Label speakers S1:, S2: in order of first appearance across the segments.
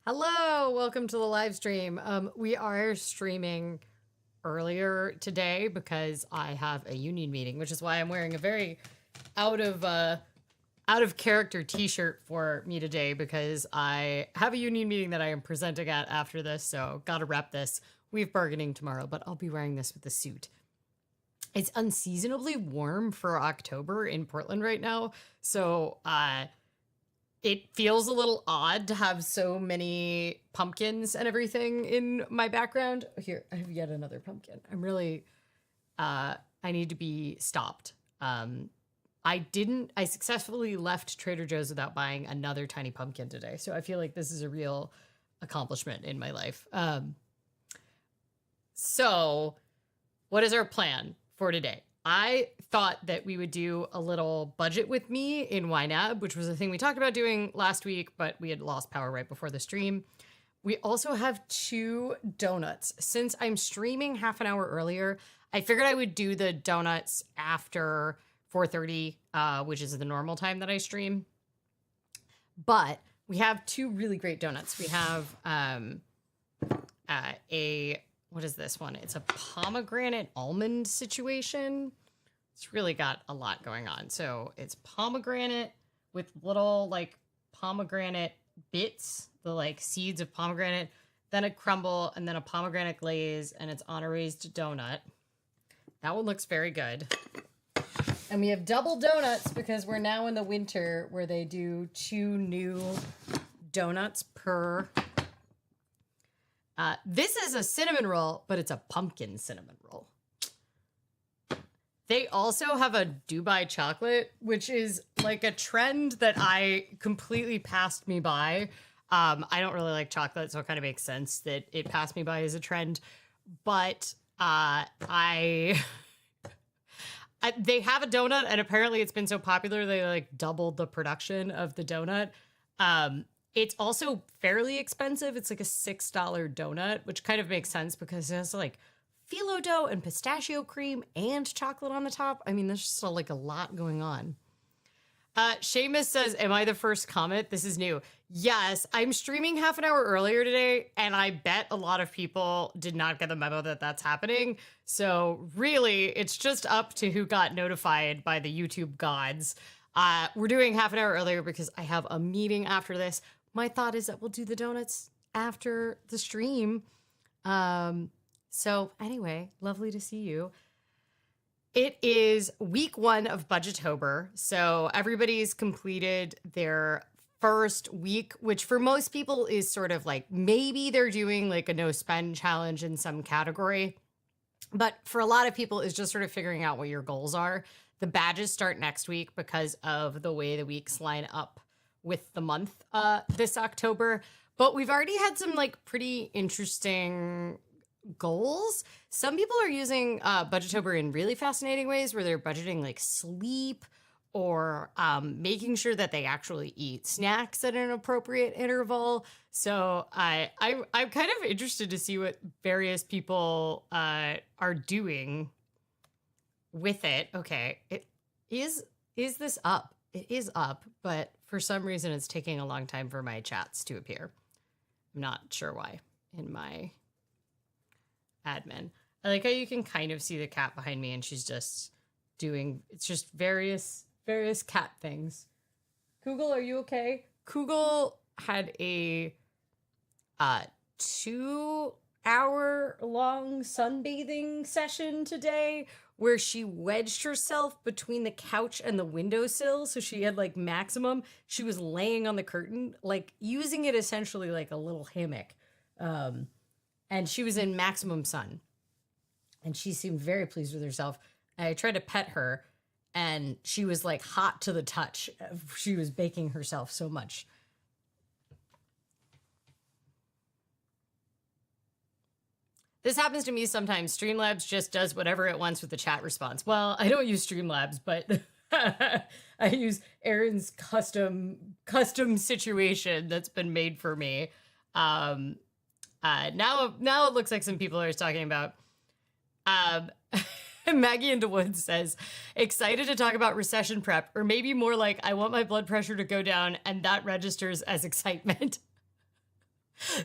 S1: Hello, welcome to the live stream. We are streaming earlier today because I have a union meeting, which is why I'm wearing a very out of out of character t-shirt for me today because I have a union meeting that I am presenting at after this, so gotta wrap this. We have bargaining tomorrow, but I'll be wearing this with the suit. It's unseasonably warm for October in Portland right now, so it feels a little odd to have so many pumpkins and everything in my background. Here, I have yet another pumpkin. I'm really, I need to be stopped. I successfully left Trader Joe's without buying another tiny pumpkin today. So I feel like this is a real accomplishment in my life. So what is our plan for today? I thought that we would do a little budget with me in YNAB, which was a thing we talked about doing last week, but we had lost power right before the stream. We also have 2 donuts. Since I'm streaming half an hour earlier, I figured I would do the donuts after 4:30, which is the normal time that I stream. But we have 2 really great donuts. We have what is this one? It's a pomegranate almond situation. It's really got a lot going on. So it's pomegranate with little like pomegranate bits, the like seeds of pomegranate, then a crumble, and then a pomegranate glaze, and it's on a raised donut. That one looks very good. And we have double donuts because we're now in the winter where they do 2 new donuts per. This is a cinnamon roll, but it's a pumpkin cinnamon roll. They also have a Dubai chocolate, which is like a trend that I completely passed me by. I don't really like chocolate, so it kind of makes sense that it passed me by as a trend. But they have a donut, and apparently it's been so popular they like doubled the production of the donut. It's also fairly expensive. It's like a $6 donut, which kind of makes sense because it has like phyllo dough and pistachio cream and chocolate on the top. I mean, there's just like a lot going on. Seamus says, am I the first comment? This is new. Yes, I'm streaming half an hour earlier today, and I bet a lot of people did not get the memo that that's happening. So really, it's just up to who got notified by the YouTube gods. We're doing half an hour earlier because I have a meeting after this. My thought is that we'll do the donuts after the stream. So anyway, lovely to see you. It is week 1 of Budgetober. So everybody's completed their first week, which for most people is sort of like maybe they're doing like a no spend challenge in some category. But for a lot of people, it's just sort of figuring out what your goals are. The badges start next week because of the way the weeks line up with the month this October. But we've already had some like pretty interesting goals. Some people are using Budgetober in really fascinating ways where they're budgeting like sleep or making sure that they actually eat snacks at an appropriate interval. So I'm kind of interested to see what various people are doing with it. Okay, is this up? It is up, but for some reason it's taking a long time for my chats to appear. I'm not sure why in my admin. I like how you can kind of see the cat behind me and she's just doing, it's just various cat things. Kugel, are you okay? Kugel had a 2-hour-long sunbathing session today where she wedged herself between the couch and the windowsill. So she had like maximum, she was laying on the curtain, like using it essentially like a little hammock. And she was in maximum sun. And she seemed very pleased with herself. I tried to pet her and she was like hot to the touch. She was baking herself so much. This happens to me sometimes. Streamlabs just does whatever it wants with the chat response. Well, I don't use Streamlabs, but I use Aaron's custom situation that's been made for me. Now it looks like some people are talking about. Maggie into Woods says, excited to talk about recession prep, or maybe more like I want my blood pressure to go down, and that registers as excitement.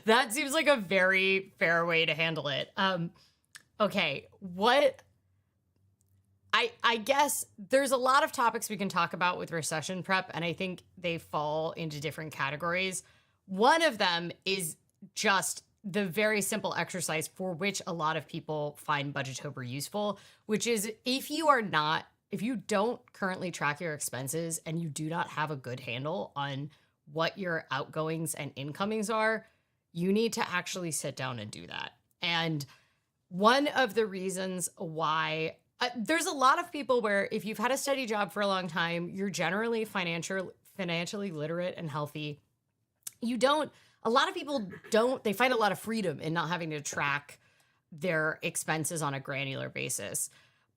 S1: That seems like a very fair way to handle it. Okay, what I guess there's a lot of topics we can talk about with recession prep, and I think they fall into different categories. One of them is just the very simple exercise for which a lot of people find Budgetober useful, which is if you don't currently track your expenses and you do not have a good handle on what your outgoings and incomings are, you need to actually sit down and do that. And one of the reasons why there's a lot of people where if you've had a steady job for a long time, you're generally financially literate and healthy. A lot of people don't, they find a lot of freedom in not having to track their expenses on a granular basis.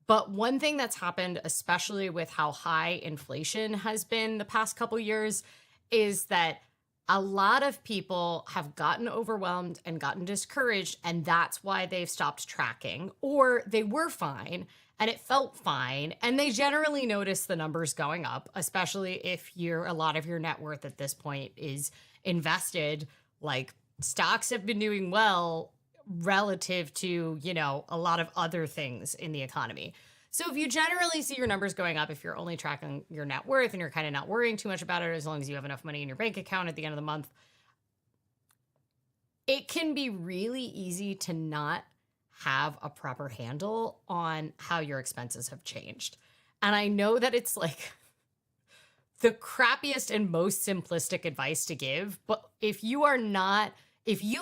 S1: But one thing that's happened, especially with how high inflation has been the past couple years, is that a lot of people have gotten overwhelmed and gotten discouraged, and that's why they've stopped tracking, or they were fine and it felt fine, and they generally notice the numbers going up, especially if a lot of your net worth at this point is invested. Like, stocks have been doing well relative to, a lot of other things in the economy. So if you generally see your numbers going up, if you're only tracking your net worth and you're kind of not worrying too much about it, as long as you have enough money in your bank account at the end of the month, it can be really easy to not have a proper handle on how your expenses have changed. And I know that it's like the crappiest and most simplistic advice to give, but if you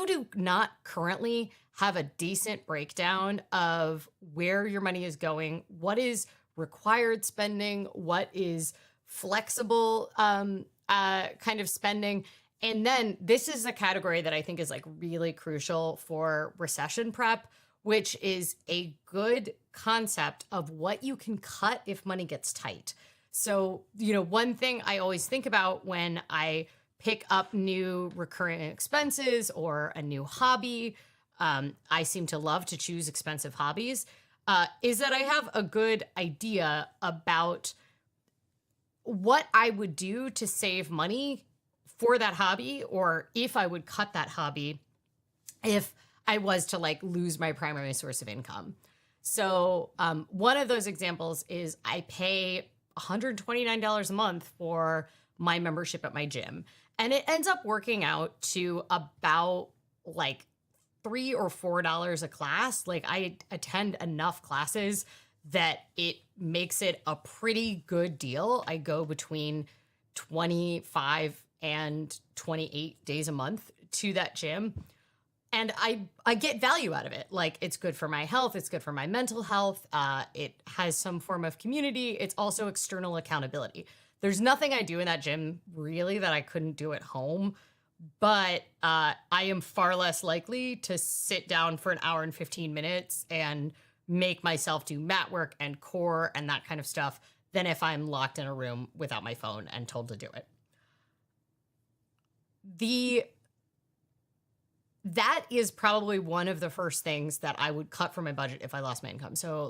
S1: do not currently have a decent breakdown of where your money is going, what is required spending, what is flexible kind of spending. And then this is a category that I think is like really crucial for recession prep, which is a good concept of what you can cut if money gets tight. So, one thing I always think about when I pick up new recurring expenses or a new hobby, I seem to love to choose expensive hobbies, is that I have a good idea about what I would do to save money for that hobby, or if I would cut that hobby if I was to lose my primary source of income. So one of those examples is I pay $129 a month for my membership at my gym. And it ends up working out to about $3 or $4 a class. I attend enough classes that it makes it a pretty good deal. I go between 25 and 28 days a month to that gym. And I get value out of it. It's good for my health. It's good for my mental health. It has some form of community. It's also external accountability. There's nothing I do in that gym really that I couldn't do at home, but I am far less likely to sit down for an hour and 15 minutes and make myself do mat work and core and that kind of stuff than if I'm locked in a room without my phone and told to do it. That is probably one of the first things that I would cut from my budget if I lost my income. So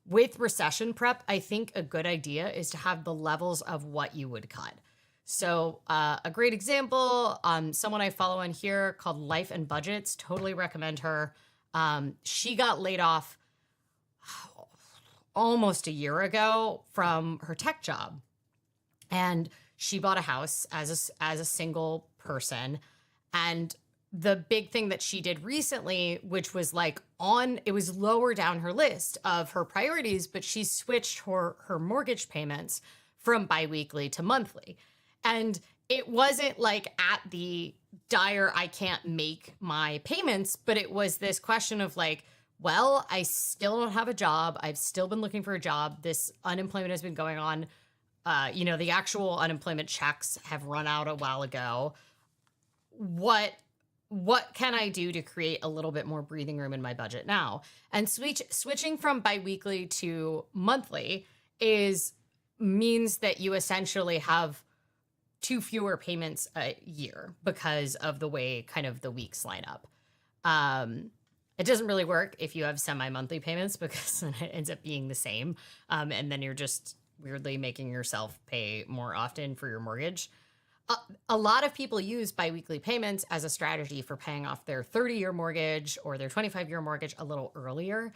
S1: with recession prep, I think a good idea is to have the levels of what you would cut. So a great example, someone I follow on here called Life and Budgets, totally recommend her. She got laid off almost a year ago from her tech job. And she bought a house as a single person. And the big thing that she did recently, which was it was lower down her list of her priorities, but she switched her mortgage payments from biweekly to monthly. And it wasn't at the dire, I can't make my payments, but it was this question of well, I still don't have a job. I've still been looking for a job. This unemployment has been going on. The actual unemployment checks have run out a while ago. What can I do to create a little bit more breathing room in my budget now? And switching from biweekly to monthly means that you essentially have 2 fewer payments a year because of the way kind of the weeks line up. It doesn't really work if you have semi-monthly payments because then it ends up being the same. And then you're just weirdly making yourself pay more often for your mortgage. a, a lot of people use biweekly payments as a strategy for paying off their 30-year mortgage or their 25-year mortgage a little earlier,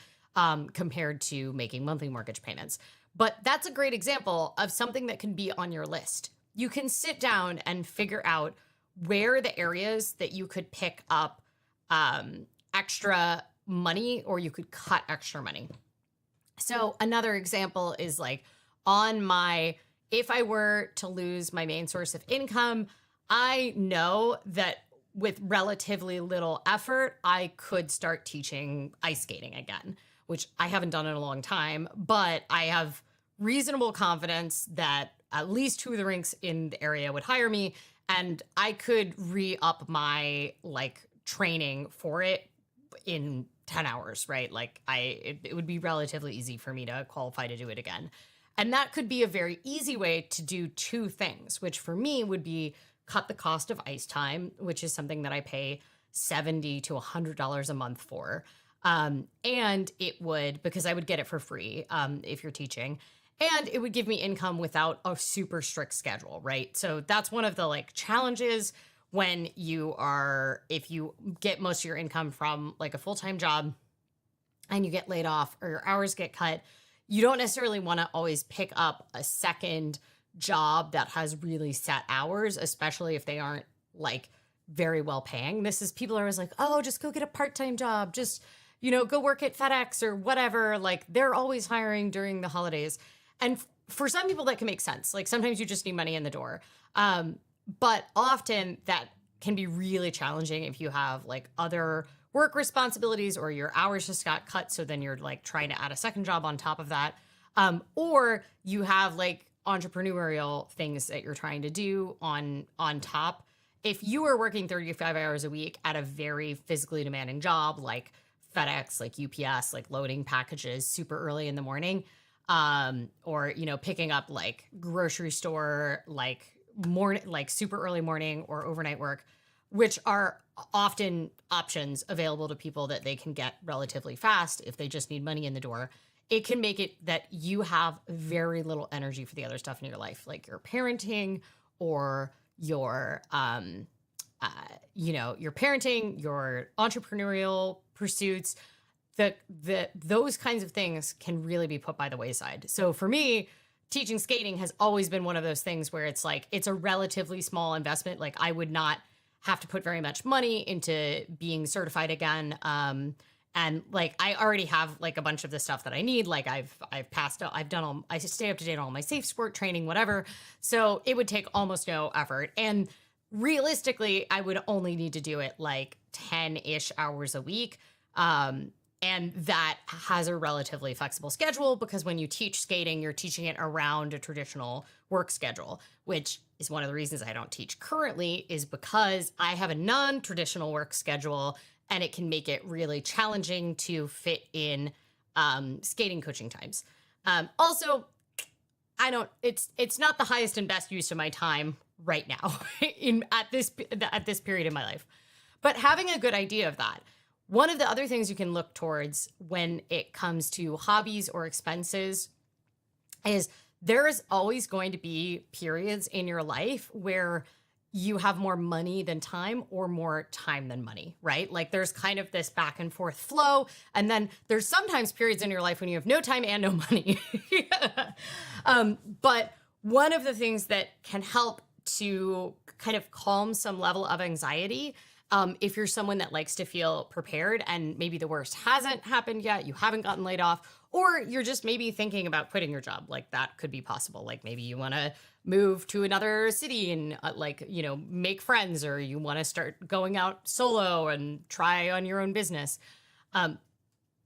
S1: compared to making monthly mortgage payments. But that's a great example of something that can be on your list. You can sit down and figure out where are the areas that you could pick up extra money, or you could cut extra money. So another example is like on my, if I were to lose my main source of income, I know that with relatively little effort, I could start teaching ice skating again, which I haven't done in a long time, but I have reasonable confidence that at least two of the rinks in the area would hire me, and I could re-up my like training for it in 10 hours, right? Like it would be relatively easy for me to qualify to do it again. And that could be a very easy way to do two things, which for me would be cut the cost of ice time, which is something that I pay $70 to $100 a month for. And it would, because I would get it for free if you're teaching, and it would give me income without a super strict schedule, right? So that's one of the like challenges when you are, if you get most of your income from like a full-time job and you get laid off or your hours get cut, you don't necessarily want to always pick up a second job that has really set hours, especially if they aren't like very well paying. This is, people are always like, oh, just go get a part-time job. Just, go work at FedEx or whatever. Like they're always hiring during the holidays. And for some people that can make sense. Like sometimes you just need money in the door. But often that can be really challenging if you have like other work responsibilities or your hours just got cut. So then you're like trying to add a second job on top of that. Or you have like entrepreneurial things that you're trying to do on top. If you are working 35 hours a week at a very physically demanding job like FedEx, like UPS, like loading packages super early in the morning, or picking up like grocery store like super early morning or overnight work, which are often options available to people that they can get relatively fast if they just need money in the door. It can make it that you have very little energy for the other stuff in your life, like your parenting or your your entrepreneurial pursuits. Those kinds of things can really be put by the wayside. So for me, teaching skating has always been one of those things where it's like, it's a relatively small investment. Like I would not have to put very much money into being certified again. And like, I already have like a bunch of the stuff that I need. Like I've passed out, I stay up to date on all my safe sport training, whatever. So it would take almost no effort. And realistically, I would only need to do it like 10-ish hours a week. And that has a relatively flexible schedule because when you teach skating, you're teaching it around a traditional work schedule, which is one of the reasons I don't teach currently, is because I have a non-traditional work schedule and it can make it really challenging to fit in skating coaching times. Also, it's not the highest and best use of my time right now at this period in my life. But having a good idea of that. One of the other things you can look towards when it comes to hobbies or expenses is there is always going to be periods in your life where you have more money than time or more time than money, right? Like there's kind of this back and forth flow. And then there's sometimes periods in your life when you have no time and no money. But one of the things that can help to kind of calm some level of anxiety, if you're someone that likes to feel prepared and maybe the worst hasn't happened yet, you haven't gotten laid off, or you're just maybe thinking about quitting your job, like that could be possible. Like maybe you want to move to another city and make friends, or you want to start going out solo and try on your own business.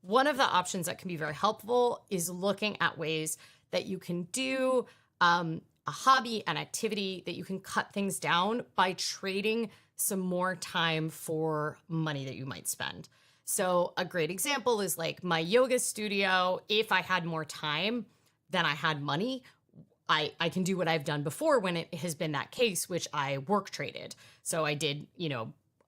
S1: One of the options that can be very helpful is looking at ways that you can do a hobby, an activity that you can cut things down by trading some more time for money that you might spend. So a great example is like my yoga studio. If I had more time than I had money, I can do what I've done before when it has been that case, which I work traded. So I did,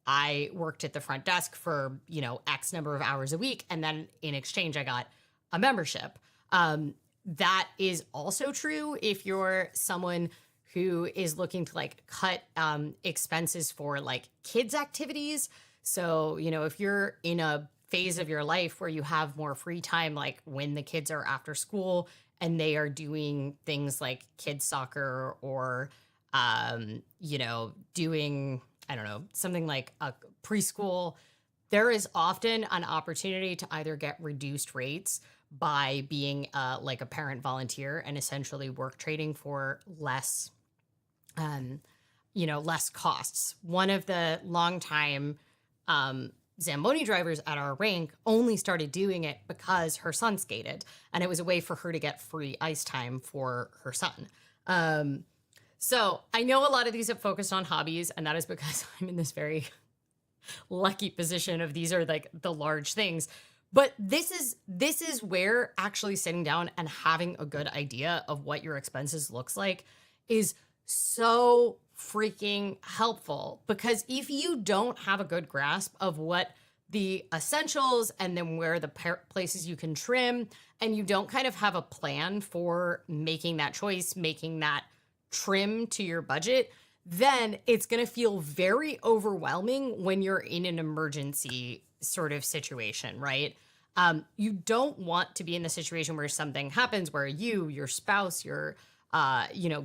S1: I worked at the front desk for, X number of hours a week. And then in exchange, I got a membership. That is also true if you're someone who is looking to like cut expenses for like kids activities. So, if you're in a phase of your life where you have more free time, like when the kids are after school and they are doing things like kids soccer or, doing, I don't know, something like a preschool, there is often an opportunity to either get reduced rates by being like a parent volunteer and essentially work trading for less, less costs. One of the longtime Zamboni drivers at our rink only started doing it because her son skated, and it was a way for her to get free ice time for her son. So I know a lot of these have focused on hobbies, and that is because I'm in this very lucky position of these are like the large things. But this is where actually sitting down and having a good idea of what your expenses looks like is so freaking helpful, because if you don't have a good grasp of what the essentials and then where the places you can trim, and you don't kind of have a plan for making that choice, making that trim to your budget, then it's going to feel very overwhelming when you're in an emergency sort of situation, right? You don't want to be in the situation where something happens where your spouse,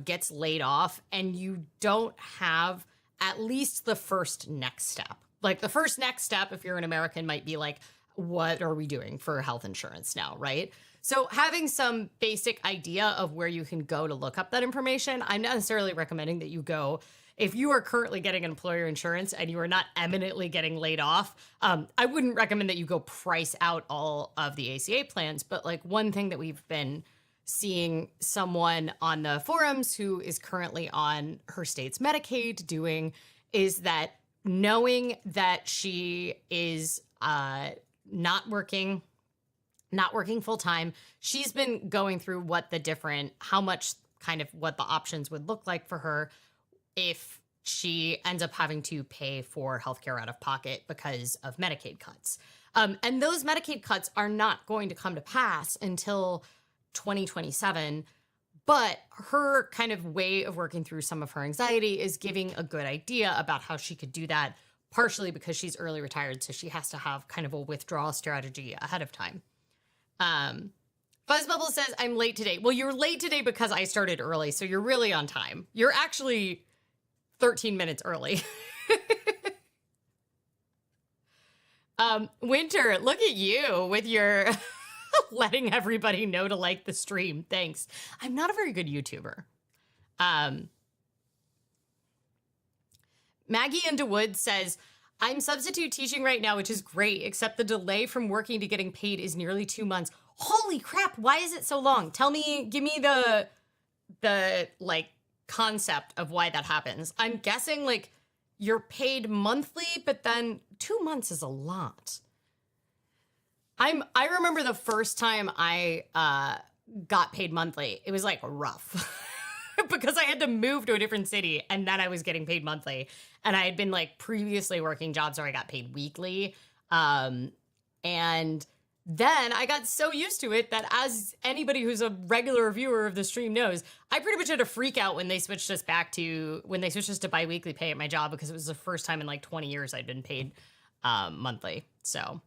S1: gets laid off and you don't have at least the first next step. Like the first next step, if you're an American, might be like, what are we doing for health insurance now, right? So having some basic idea of where you can go to look up that information, I'm not necessarily recommending that you go. If you are currently getting employer insurance and you are not eminently getting laid off, I wouldn't recommend that you go price out all of the ACA plans. But like one thing that we've been seeing someone on the forums who is currently on her state's Medicaid doing is that knowing that she is not working full time, she's been going through what the options would look like for her if she ends up having to pay for healthcare out of pocket because of Medicaid cuts. And those Medicaid cuts are not going to come to pass until 2027. But her kind of way of working through some of her anxiety is giving a good idea about how she could do that, partially because she's early retired, so she has to have kind of a withdrawal strategy ahead of time. Fuzzbubble says, I'm late today. Well, you're late today because I started early, so you're really on time. You're actually 13 minutes early. Winter, look at you with your letting everybody know to like the stream. Thanks. I'm not a very good YouTuber. Maggie Underwood says, I'm substitute teaching right now, which is great, except the delay from working to getting paid is nearly 2 months. Holy crap, why is it so long? Give me the like concept of why that happens. I'm guessing like you're paid monthly, but then 2 months is a lot. I remember the first time I got paid monthly, it was like rough because I had to move to a different city and then I was getting paid monthly. And I had been like previously working jobs where I got paid weekly. And then I got so used to it that, as anybody who's a regular viewer of the stream knows, I pretty much had a freak out when they switched us to biweekly pay at my job, because it was the first time in like 20 years I'd been paid monthly. So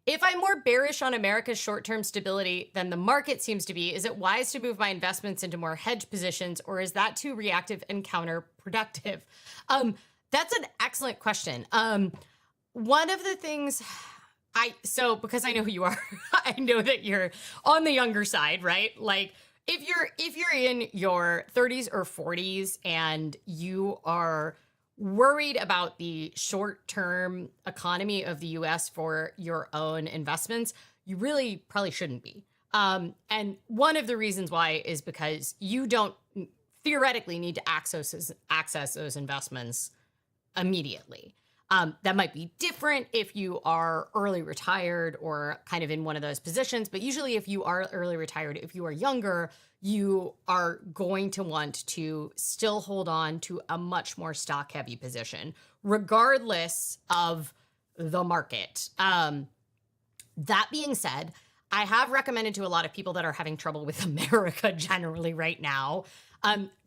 S1: if I'm more bearish on America's short-term stability than the market seems to be, is it wise to move my investments into more hedge positions, or is that too reactive and counterproductive? That's an excellent question. One of the things because I know who you are, I know that you're on the younger side, right? Like if you're in your 30s or 40s and you are worried about the short-term economy of the US for your own investments, you really probably shouldn't be. And one of the reasons why is because you don't theoretically need to access those investments immediately. That might be different if you are early retired or kind of in one of those positions, but usually if you are early retired, if you are younger, you are going to want to still hold on to a much more stock-heavy position, regardless of the market. That being said, I have recommended to a lot of people that are having trouble with America generally right now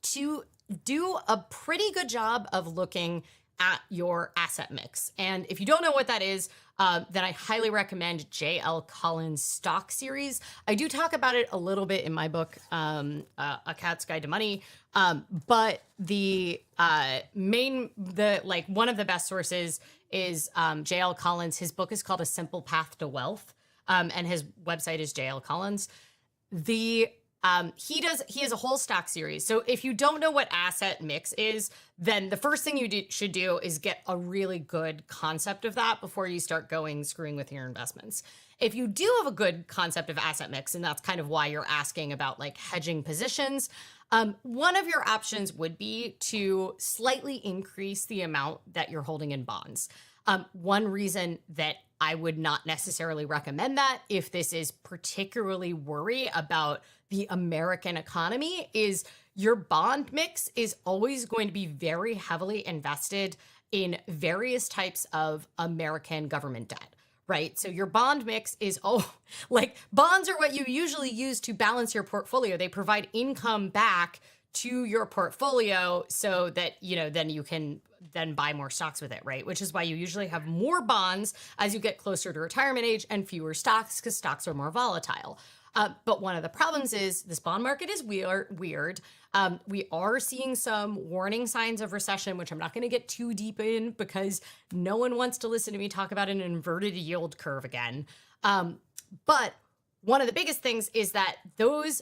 S1: to do a pretty good job of looking at your asset mix. And if you don't know what that is, then I highly recommend J.L. Collins' stock series. I do talk about it a little bit in my book, A Cat's Guide to Money. But one of the best sources is J.L. Collins. His book is called A Simple Path to Wealth. And his website is J.L. Collins. He has a whole stock series. So if you don't know what asset mix is, then the first thing you should do is get a really good concept of that before you start screwing with your investments. If you do have a good concept of asset mix, and that's kind of why you're asking about like hedging positions, one of your options would be to slightly increase the amount that you're holding in bonds. One reason that I would not necessarily recommend that if this is particularly worry about the American economy is your bond mix is always going to be very heavily invested in various types of American government debt, right? So your bond mix is, bonds are what you usually use to balance your portfolio. They provide income back to your portfolio so that, then you can then buy more stocks with it, right? Which is why you usually have more bonds as you get closer to retirement age and fewer stocks because stocks are more volatile. But one of the problems is this bond market is weird. We are seeing some warning signs of recession, which I'm not going to get too deep in because no one wants to listen to me talk about an inverted yield curve again. But one of the biggest things is that those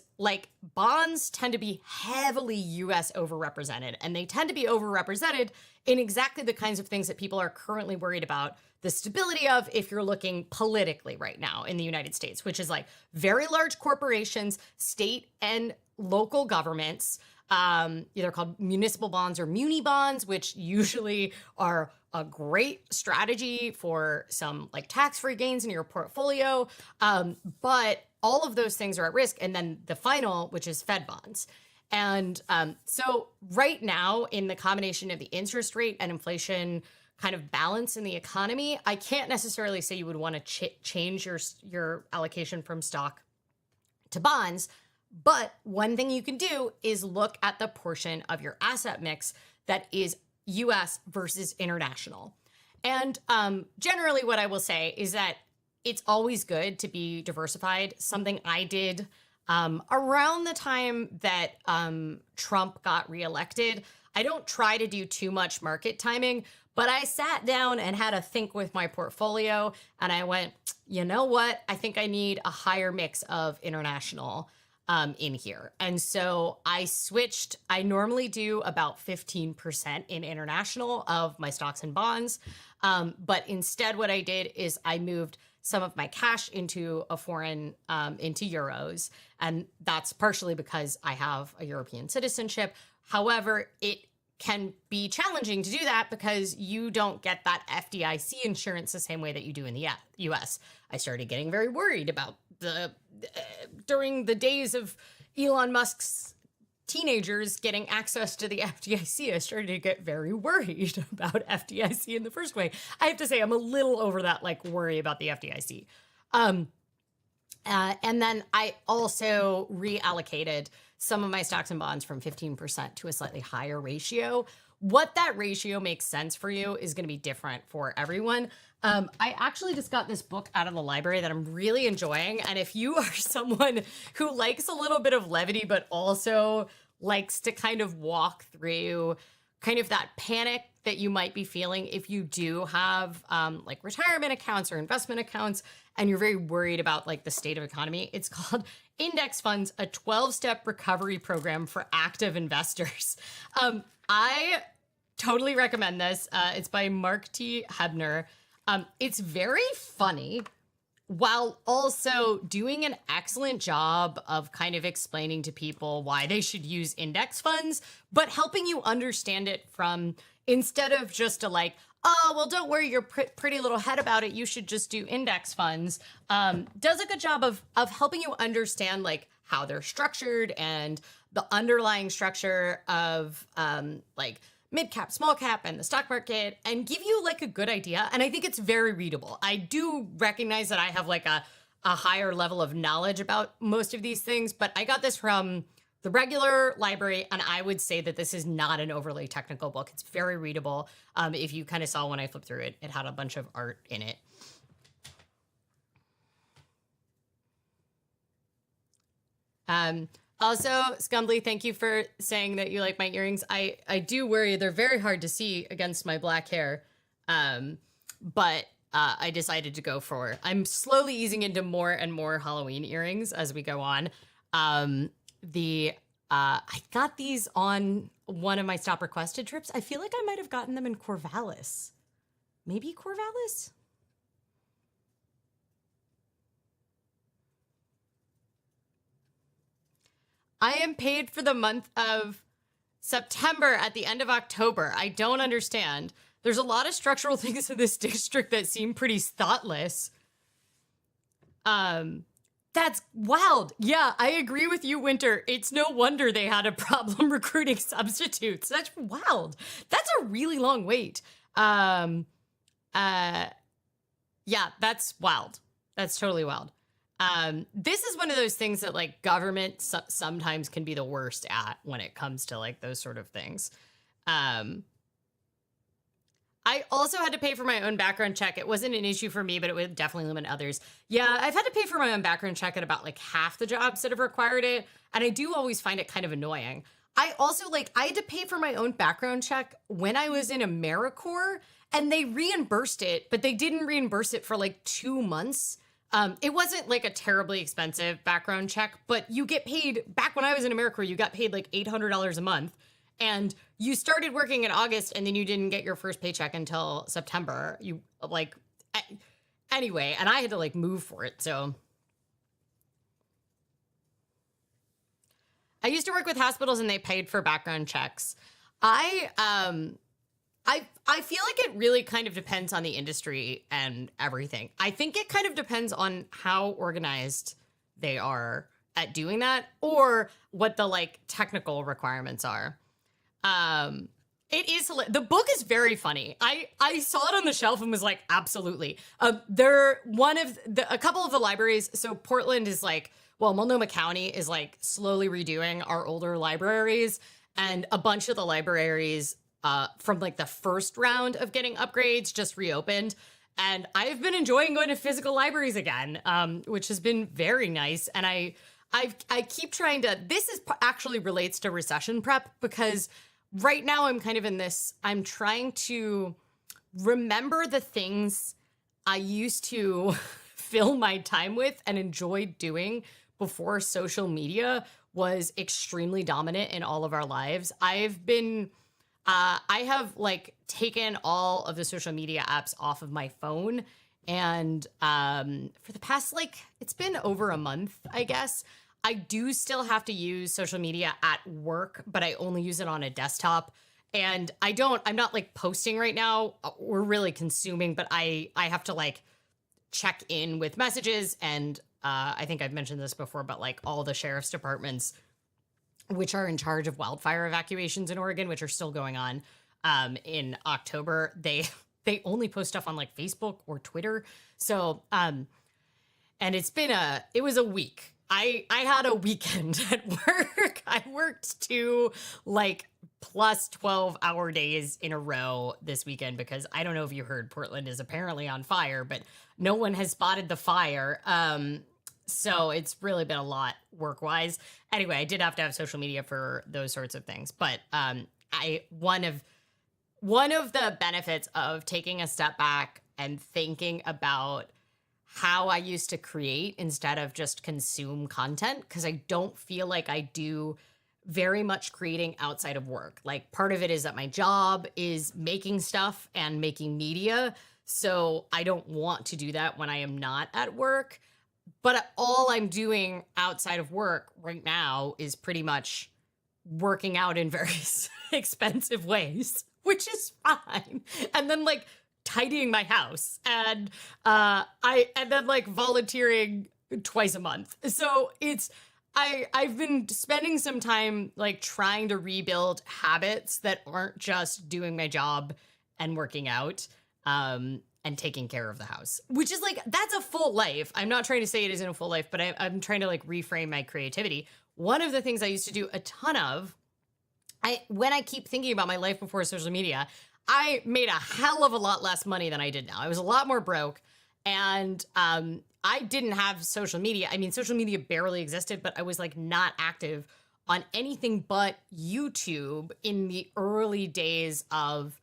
S1: bonds tend to be heavily US overrepresented, and they tend to be overrepresented in exactly the kinds of things that people are currently worried about the stability of if you're looking politically right now in the United States, which is like very large corporations, state and local governments, either called municipal bonds or muni bonds, which usually are a great strategy for some tax-free gains in your portfolio. But all of those things are at risk. And then the final, which is Fed bonds. And so right now, in the combination of the interest rate and inflation kind of balance in the economy, I can't necessarily say you would want to change your allocation from stock to bonds. But one thing you can do is look at the portion of your asset mix that is US versus international. And generally what I will say is that it's always good to be diversified. Something I did around the time that Trump got reelected. I don't try to do too much market timing, but I sat down and had a think with my portfolio and I went, you know what? I think I need a higher mix of international in here. And so I switched. I normally do about 15% in international of my stocks and bonds. But instead what I did is I moved some of my cash into a foreign, into euros. And that's partially because I have a European citizenship. However, it can be challenging to do that because you don't get that FDIC insurance the same way that you do in the US. I started getting very worried about during the days of Elon Musk's teenagers getting access to the FDIC. I started to get very worried about FDIC in the first way. I have to say I'm a little over that worry about the FDIC. And then I also reallocated some of my stocks and bonds from 15% to a slightly higher ratio. What that ratio makes sense for you is going to be different for everyone. I actually just got this book out of the library that I'm really enjoying. And if you are someone who likes a little bit of levity, but also likes to kind of walk through kind of that panic that you might be feeling if you do have retirement accounts or investment accounts, and you're very worried about the state of economy, it's called Index Funds, a 12-step recovery program for active investors. I totally recommend this. It's by Mark T. Hebner. It's very funny while also doing an excellent job of kind of explaining to people why they should use index funds, but helping you understand it from instead of just oh, well, don't worry your pretty little head about it, you should just do index funds, does a good job of helping you understand how they're structured and the underlying structure of mid cap, small cap, and the stock market, and give you a good idea. And I think it's very readable. I do recognize that I have a higher level of knowledge about most of these things, but I got this from the regular library, and I would say that this is not an overly technical book. It's very readable. If you kind of saw when I flipped through it, it had a bunch of art in it. Also, Scumbly, thank you for saying that you like my earrings. I do worry they're very hard to see against my black hair. But I decided to go for, I'm slowly easing into more and more Halloween earrings as we go on. I got these on one of my Stop Requested trips. I feel like I might have gotten them in Corvallis. Maybe Corvallis? I am paid for the month of September at the end of October. I don't understand. There's a lot of structural things in this district that seem pretty thoughtless. That's wild. Yeah, I agree with you, Winter. It's no wonder they had a problem recruiting substitutes. That's wild. That's a really long wait. Yeah, that's wild. That's totally wild. This is one of those things that like government sometimes can be the worst at when it comes to like those sort of things. I also had to pay for my own background check. It wasn't an issue for me, but it would definitely limit others. Yeah, I've had to pay for my own background check at about like half the jobs that have required it. And I do always find it kind of annoying. I also I had to pay for my own background check when I was in AmeriCorps, and they reimbursed it, but they didn't reimburse it for like 2 months. It wasn't like a terribly expensive background check, but you get paid, back when I was in AmeriCorps, you got paid like $800 a month. And you started working in August, and then you didn't get your first paycheck until September. You anyway, and I had to like move for it. So I used to work with hospitals, and they paid for background checks. I feel like it really kind of depends on the industry and everything. I think it kind of depends on how organized they are at doing that, or what the like technical requirements are. It is, the book is very funny. I saw it on the shelf and was like, absolutely. They're a couple of the libraries. So Portland is like, well, Multnomah County is like slowly redoing our older libraries, and a bunch of the libraries from like the first round of getting upgrades just reopened. And I've been enjoying going to physical libraries again, which has been very nice. And I keep trying to, actually relates to recession prep, because right now I'm kind of in this, I'm trying to remember the things I used to fill my time with and enjoy doing before social media was extremely dominant in all of our lives. I have like taken all of the social media apps off of my phone, and for the past it's been over a month, I guess. I do still have to use social media at work, but I only use it on a desktop. And I'm not like posting right now. We're really consuming, but I have to like check in with messages. And I think I've mentioned this before, but like all the sheriff's departments, which are in charge of wildfire evacuations in Oregon, which are still going on in October, they only post stuff on like Facebook or Twitter. So, and it was a week. I had a weekend at work. I worked 2 like plus 12-hour days in a row this weekend, because I don't know if you heard, Portland is apparently on fire, but no one has spotted the fire. So it's really been a lot work-wise. Anyway, I did have to have social media for those sorts of things. But one of the benefits of taking a step back and thinking about how I used to create instead of just consume content, because I don't feel like I do very much creating outside of work. Like, part of it is that my job is making stuff and making media, so I don't want to do that when I am not at work. But all I'm doing outside of work right now is pretty much working out in very expensive ways, which is fine. And then like tidying my house, and then like volunteering twice a month. So I've been spending some time like trying to rebuild habits that aren't just doing my job and working out. and taking care of the house, which is like, that's a full life. I'm not trying to say it isn't a full life, but I'm trying to like reframe my creativity. One of the things I used to do a ton of, when I keep thinking about my life before social media, I made a hell of a lot less money than I did now. I was a lot more broke, and I didn't have social media. I mean, social media barely existed, but I was like not active on anything but YouTube in the early days of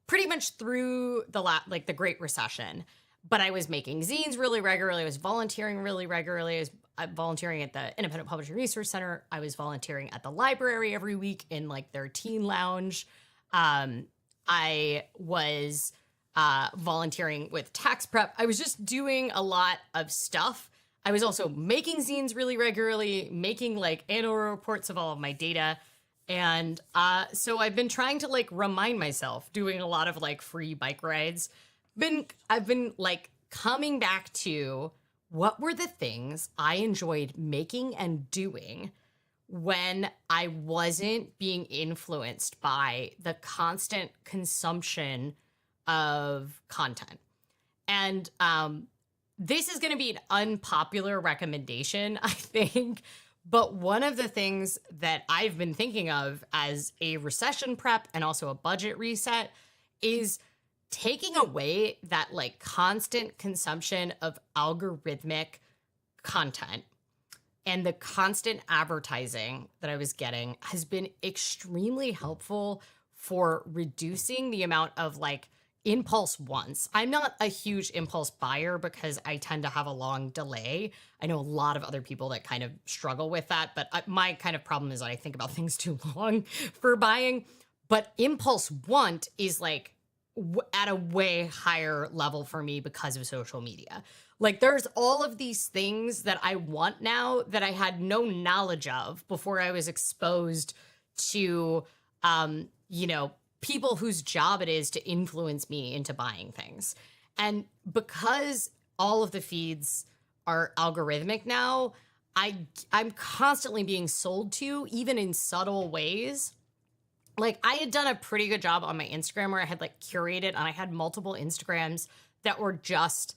S1: pretty much through the Great Recession. But I was making zines really regularly. I was volunteering really regularly. I was volunteering at the Independent Publishing Resource Center. I was volunteering at the library every week in like their teen lounge. I was volunteering with tax prep. I was just doing a lot of stuff. I was also making zines really regularly, making like annual reports of all of my data. And so I've been trying to like remind myself, doing a lot of like free bike rides. I've been like coming back to what were the things I enjoyed making and doing when I wasn't being influenced by the constant consumption of content. And this is going to be an unpopular recommendation, I think. But one of the things that I've been thinking of as a recession prep and also a budget reset is taking away that like constant consumption of algorithmic content. And the constant advertising that I was getting has been extremely helpful for reducing the amount of like impulse wants. I'm not a huge impulse buyer because I tend to have a long delay. I know a lot of other people that kind of struggle with that, but my kind of problem is that I think about things too long for buying. But impulse want is like at a way higher level for me because of social media. Like there's all of these things that I want now that I had no knowledge of before I was exposed to, people whose job it is to influence me into buying things. And because all of the feeds are algorithmic now, I'm constantly being sold to, even in subtle ways. Like I had done a pretty good job on my Instagram where I had like curated and I had multiple Instagrams that were just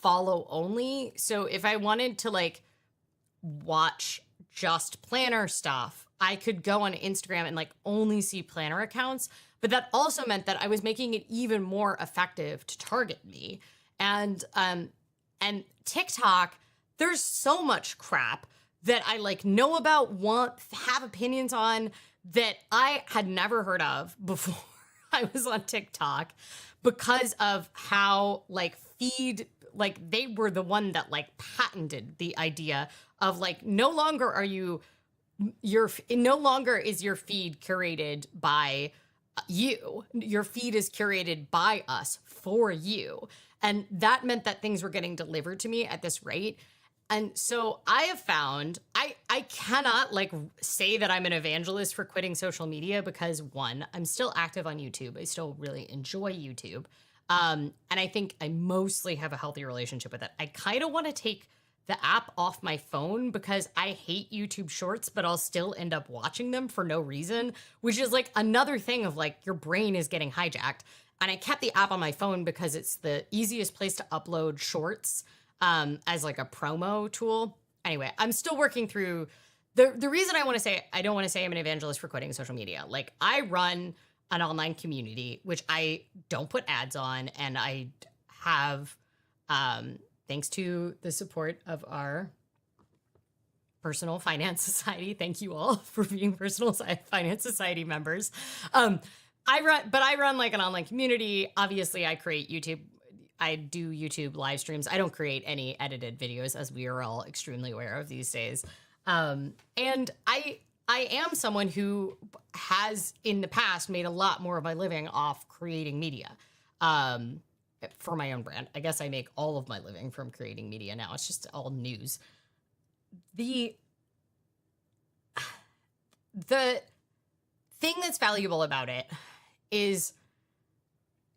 S1: follow only. So if I wanted to like watch just planner stuff, I could go on Instagram and like only see planner accounts. But that also meant that I was making it even more effective to target me. And TikTok, there's so much crap that I like know about, have opinions on that I had never heard of before I was on TikTok because of how like feed, like they were the one that like patented the idea of like no longer is your feed curated by you. Your feed is curated by us for you. And that meant that things were getting delivered to me at this rate. And so I have found I cannot like say that I'm an evangelist for quitting social media because one, I'm still active on YouTube. I still really enjoy YouTube. And I think I mostly have a healthy relationship with it. I kind of want to take the app off my phone because I hate YouTube shorts, but I'll still end up watching them for no reason, which is like another thing of like your brain is getting hijacked. And I kept the app on my phone because it's the easiest place to upload shorts as like a promo tool. Anyway, I'm still working through the reason I don't want to say I'm an evangelist for quitting social media. Like I run an online community, which I don't put ads on. And I have, thanks to the support of our Personal Finance Society. Thank you all for being Personal Finance Society members. I run like an online community. Obviously I create YouTube. I do YouTube live streams. I don't create any edited videos, as we are all extremely aware of these days. And I am someone who has in the past made a lot more of my living off creating media for my own brand. I guess I make all of my living from creating media now. It's just all news. The thing that's valuable about it is,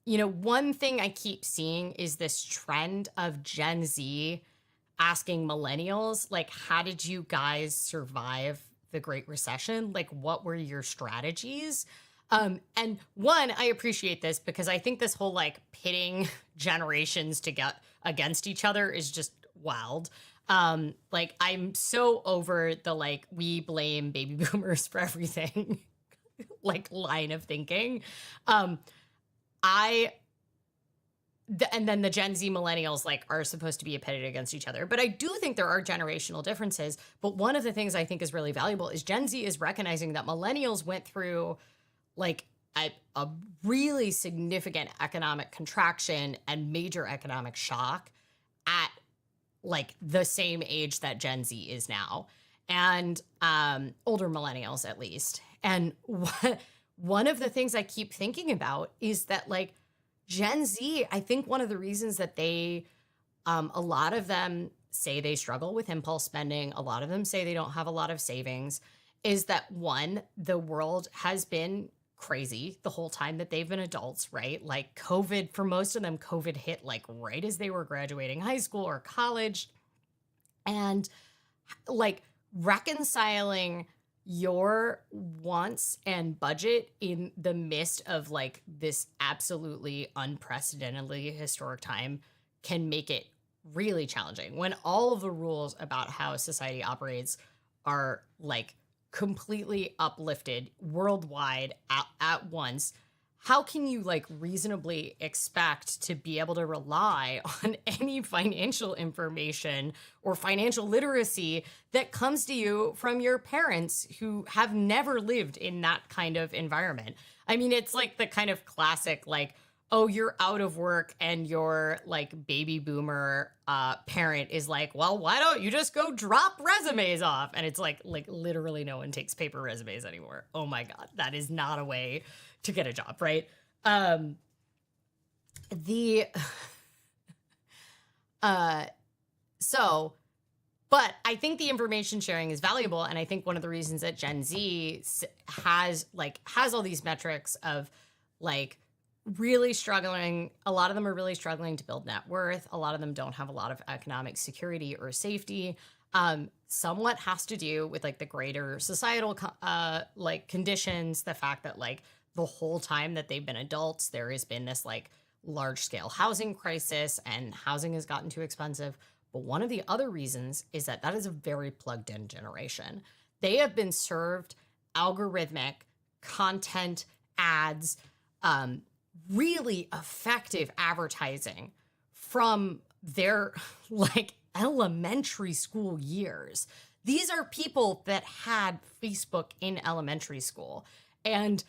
S1: one thing I keep seeing is this trend of Gen Z asking millennials, like, how did you guys survive the Great Recession? Like, what were your strategies? And one, I appreciate this because I think this whole like pitting generations to get against each other is just wild. Like I'm so over the like we blame baby boomers for everything like line of thinking. Um, I and then the Gen Z millennials like are supposed to be pitted against each other. But I do think there are generational differences. But one of the things I think is really valuable is Gen Z is recognizing that millennials went through like a really significant economic contraction and major economic shock at like the same age that Gen Z is now, and older millennials at least. And one of the things I keep thinking about is that like Gen Z, I think one of the reasons that a lot of them say they struggle with impulse spending, a lot of them say they don't have a lot of savings, is that one, the world has been crazy the whole time that they've been adults, right? Like COVID, for most of them, COVID hit like right as they were graduating high school or college. And like reconciling your wants and budget in the midst of like this absolutely unprecedentedly historic time can make it really challenging when all of the rules about how society operates are like completely uplifted worldwide at once. How can you like reasonably expect to be able to rely on any financial information or financial literacy that comes to you from your parents who have never lived in that kind of environment? I mean, it's like the kind of classic, like, oh, you're out of work and your like baby boomer parent is like, well, why don't you just go drop resumes off? And it's like literally no one takes paper resumes anymore. Oh my God, that is not a way to get a job, right? The so but I think the information sharing is valuable, and I think one of the reasons that Gen Z has all these metrics of like really struggling, a lot of them are really struggling to build net worth, a lot of them don't have a lot of economic security or safety, somewhat has to do with like the greater societal like conditions, the fact that like the whole time that they've been adults there has been this like large scale housing crisis and housing has gotten too expensive. But one of the other reasons is that is a very plugged in generation. They have been served algorithmic content, ads, really effective advertising from their like elementary school years. These are people that had Facebook in elementary school. And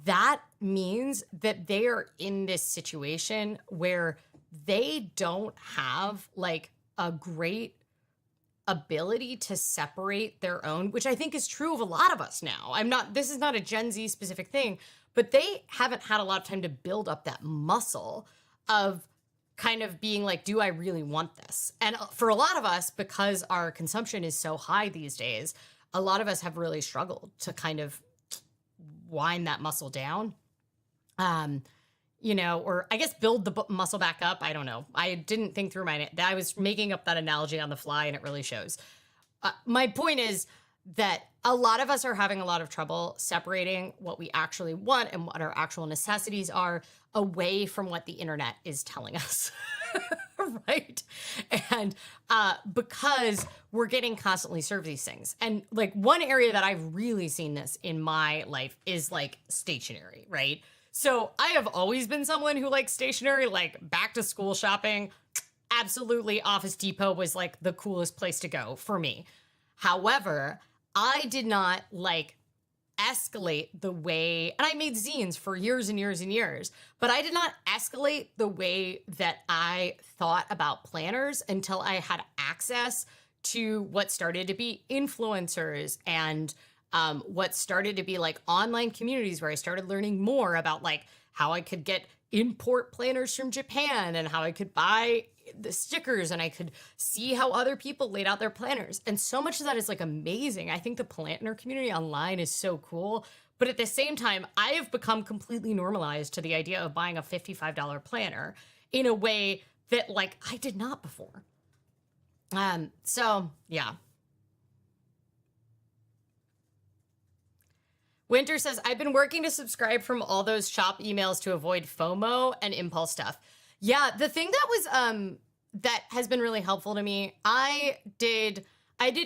S1: that means that they are in this situation where they don't have like a great ability to separate their own, which I think is true of a lot of us now. This is not a Gen Z specific thing, but they haven't had a lot of time to build up that muscle of kind of being like, do I really want this? And for a lot of us, because our consumption is so high these days, a lot of us have really struggled to kind of wind that muscle down. Or I guess build the muscle back up. I don't know. I didn't think through I was making up that analogy on the fly and it really shows. My point is that a lot of us are having a lot of trouble separating what we actually want and what our actual necessities are away from what the internet is telling us. Right? And because we're getting constantly served these things. And like one area that I've really seen this in my life is like stationery, right? So I have always been someone who likes stationery, like back to school shopping. Absolutely, Office Depot was like the coolest place to go for me. However, I did not like escalate the way, and I made zines for years and years and years, but I did not escalate the way that I thought about planners until I had access to what started to be influencers and what started to be like online communities where I started learning more about like how I could get import planners from Japan and how I could buy the stickers and I could see how other people laid out their planners. And so much of that is like amazing. I think the planner community online is so cool. But at the same time, I have become completely normalized to the idea of buying a $55 planner in a way that like I did not before. So yeah. Winter says, I've been working to subscribe from all those shop emails to avoid FOMO and impulse stuff. Yeah, the thing that was that has been really helpful to me, I did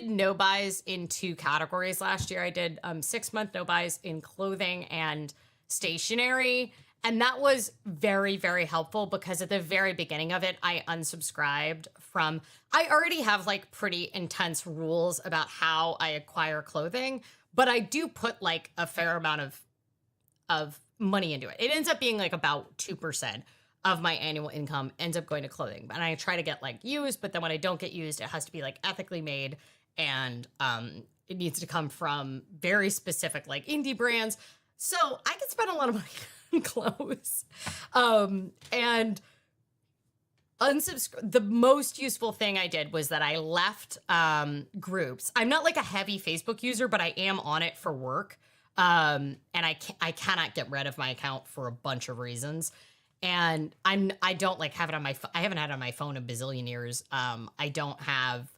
S1: no buys in two categories last year. I did 6 month no buys in clothing and stationery. And that was very, very helpful because at the very beginning of it, I unsubscribed from, I already have like pretty intense rules about how I acquire clothing, but I do put like a fair amount of money into it. It ends up being like about 2% of my annual income ends up going to clothing. And I try to get like used, but then when I don't get used, it has to be like ethically made and it needs to come from very specific like indie brands. So I could spend a lot of money on clothes. And the most useful thing I did was that I left groups. I'm not like a heavy Facebook user, but I am on it for work. And I cannot get rid of my account for a bunch of reasons. And I don't like have it on I haven't had it on my phone a bazillion years. I don't have,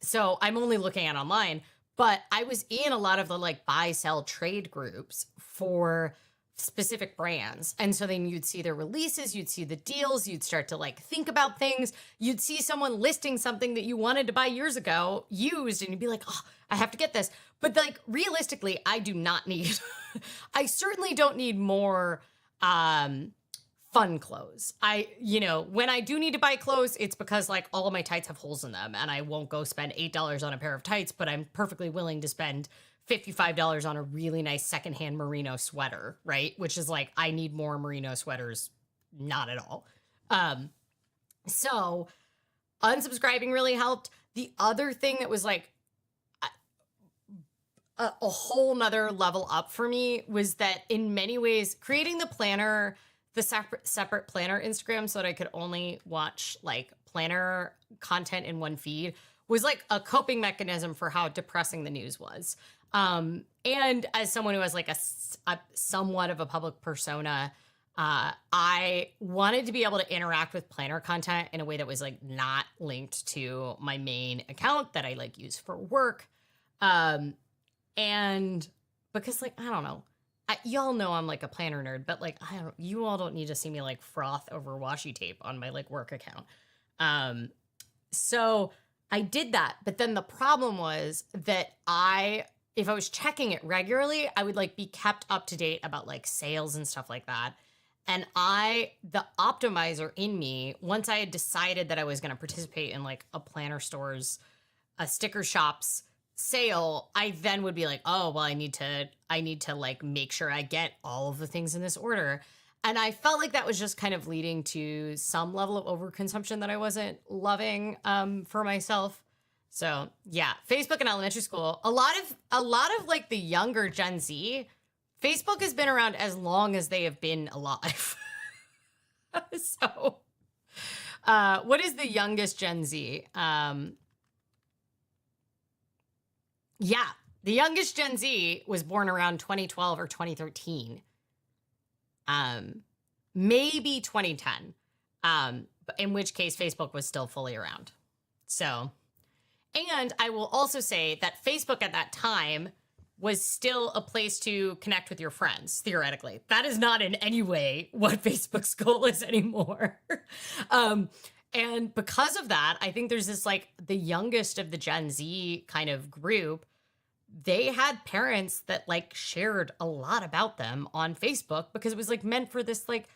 S1: so I'm only looking at online, but I was in a lot of the like buy, sell, trade groups for specific brands. And so then you'd see their releases, you'd see the deals, you'd start to like think about things. You'd see someone listing something that you wanted to buy years ago used and you'd be like, oh, I have to get this. But like realistically, I do not need, I certainly don't need more fun clothes. When I do need to buy clothes, it's because like all of my tights have holes in them and I won't go spend $8 on a pair of tights, but I'm perfectly willing to spend $55 on a really nice secondhand merino sweater, right? Which is like, I need more merino sweaters. Not at all. So unsubscribing really helped. The other thing that was like a whole nother level up for me was that in many ways, creating the separate planner Instagram so that I could only watch like planner content in one feed was like a coping mechanism for how depressing the news was. And as someone who has like a somewhat of a public persona, I wanted to be able to interact with planner content in a way that was like not linked to my main account that I like use for work. And because like, I don't know, y'all know I'm like a planner nerd, but like, you all don't need to see me like froth over washi tape on my like work account. So I did that. But then the problem was that if I was checking it regularly, I would like be kept up to date about like sales and stuff like that. And the optimizer in me, once I had decided that I was going to participate in like a planner store's, a sticker shop's sale, I then would be like, oh, well, I need to like make sure I get all of the things in this order. And I felt like that was just kind of leading to some level of overconsumption that I wasn't loving for myself. So yeah, Facebook and elementary school, a lot of like the younger Gen Z, Facebook has been around as long as they have been alive. So what is the youngest Gen Z? Yeah, the youngest Gen Z was born around 2012 or 2013. Maybe 2010. In which case Facebook was still fully around. So, and I will also say that Facebook at that time was still a place to connect with your friends, theoretically. That is not in any way what Facebook's goal is anymore. And because of that, I think there's this like the youngest of the Gen Z kind of group, they had parents that like shared a lot about them on Facebook because it was like meant for this like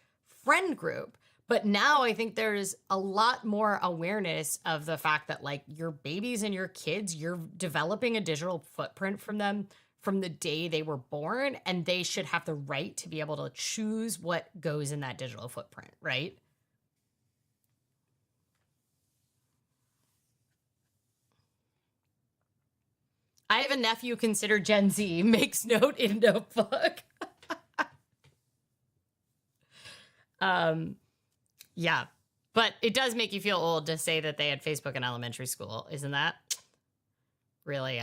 S1: friend group. But now I think there's a lot more awareness of the fact that like your babies and your kids, you're developing a digital footprint from them from the day they were born, and they should have the right to be able to choose what goes in that digital footprint, right? I have a nephew considered Gen Z, makes note in notebook. Yeah, but it does make you feel old to say that they had Facebook in elementary school. Isn't that really,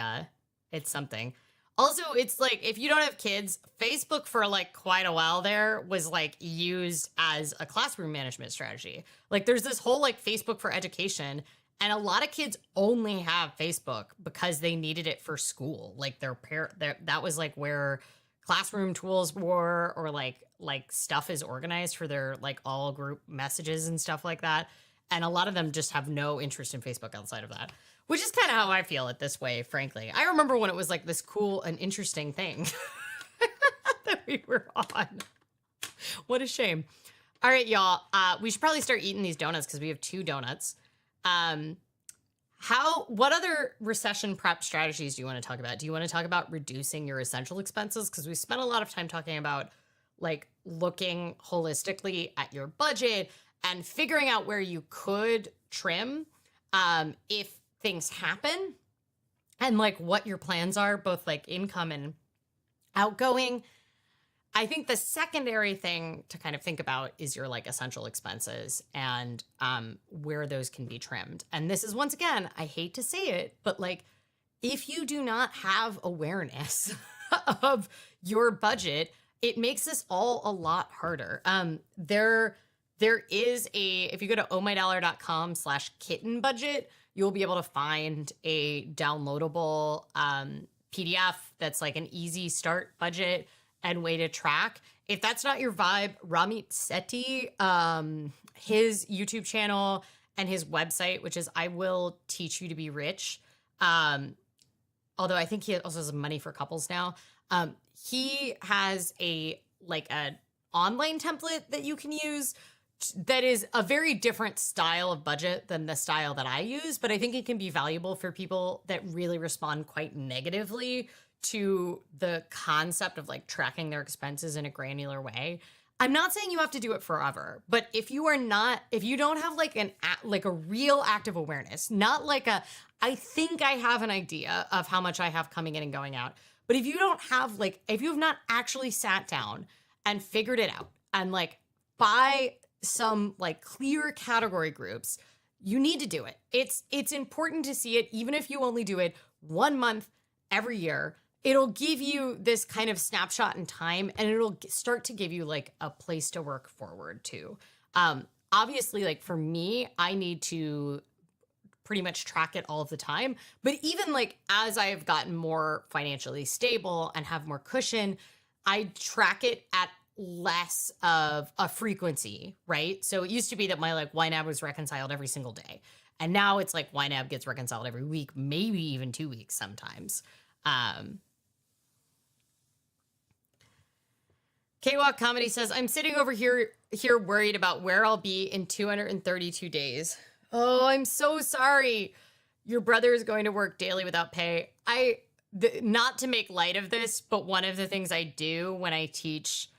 S1: it's something. Also, it's like, if you don't have kids, Facebook for like quite a while there was like used as a classroom management strategy. Like there's this whole like Facebook for education, And a lot of kids only have Facebook because they needed it for school. Like that was like where classroom tools were, or like stuff is organized for their like all group messages and stuff like that. And a lot of them just have no interest in Facebook outside of that, which is kind of how I feel it this way, frankly. I remember when it was like this cool and interesting thing that we were on. What a shame. All right, y'all. We should probably start eating these donuts because we have 2 donuts. What other recession prep strategies do you want to talk about? Do you want to talk about reducing your essential expenses? Because we spent a lot of time talking about like looking holistically at your budget and figuring out where you could trim if things happen, and like what your plans are, both like income and outgoing. I think the secondary thing to kind of think about is your like essential expenses and where those can be trimmed. And this is, once again, I hate to say it, but like if you do not have awareness of your budget, it makes this all a lot harder. There is if you go to ohmydollar.com/kitten budget, you'll be able to find a downloadable PDF that's like an easy start budget and way to track. If that's not your vibe, Ramit Sethi, his YouTube channel and his website, which is I Will Teach You to Be Rich. Although I think he also has money for couples now. He has an online template that you can use that is a very different style of budget than the style that I use, but I think it can be valuable for people that really respond quite negatively to the concept of like tracking their expenses in a granular way. I'm not saying you have to do it forever, but if you don't have like a real active awareness, not like I think I have an idea of how much I have coming in and going out, but if you have not actually sat down and figured it out and like by some like clear category groups, you need to do it. It's important to see it, even if you only do it 1 month every year. It'll give you this kind of snapshot in time, and it'll start to give you like a place to work forward to. Obviously, like for me, I need to pretty much track it all of the time. But even like as I've gotten more financially stable and have more cushion, I track it at less of a frequency, right? So it used to be that my like YNAB was reconciled every single day. And now it's like YNAB gets reconciled every week, maybe even 2 weeks sometimes. K-Walk Comedy says, I'm sitting over here worried about where I'll be in 232 days. Oh, I'm so sorry. Your brother is going to work daily without pay. Not to make light of this, but one of the things I do when I teach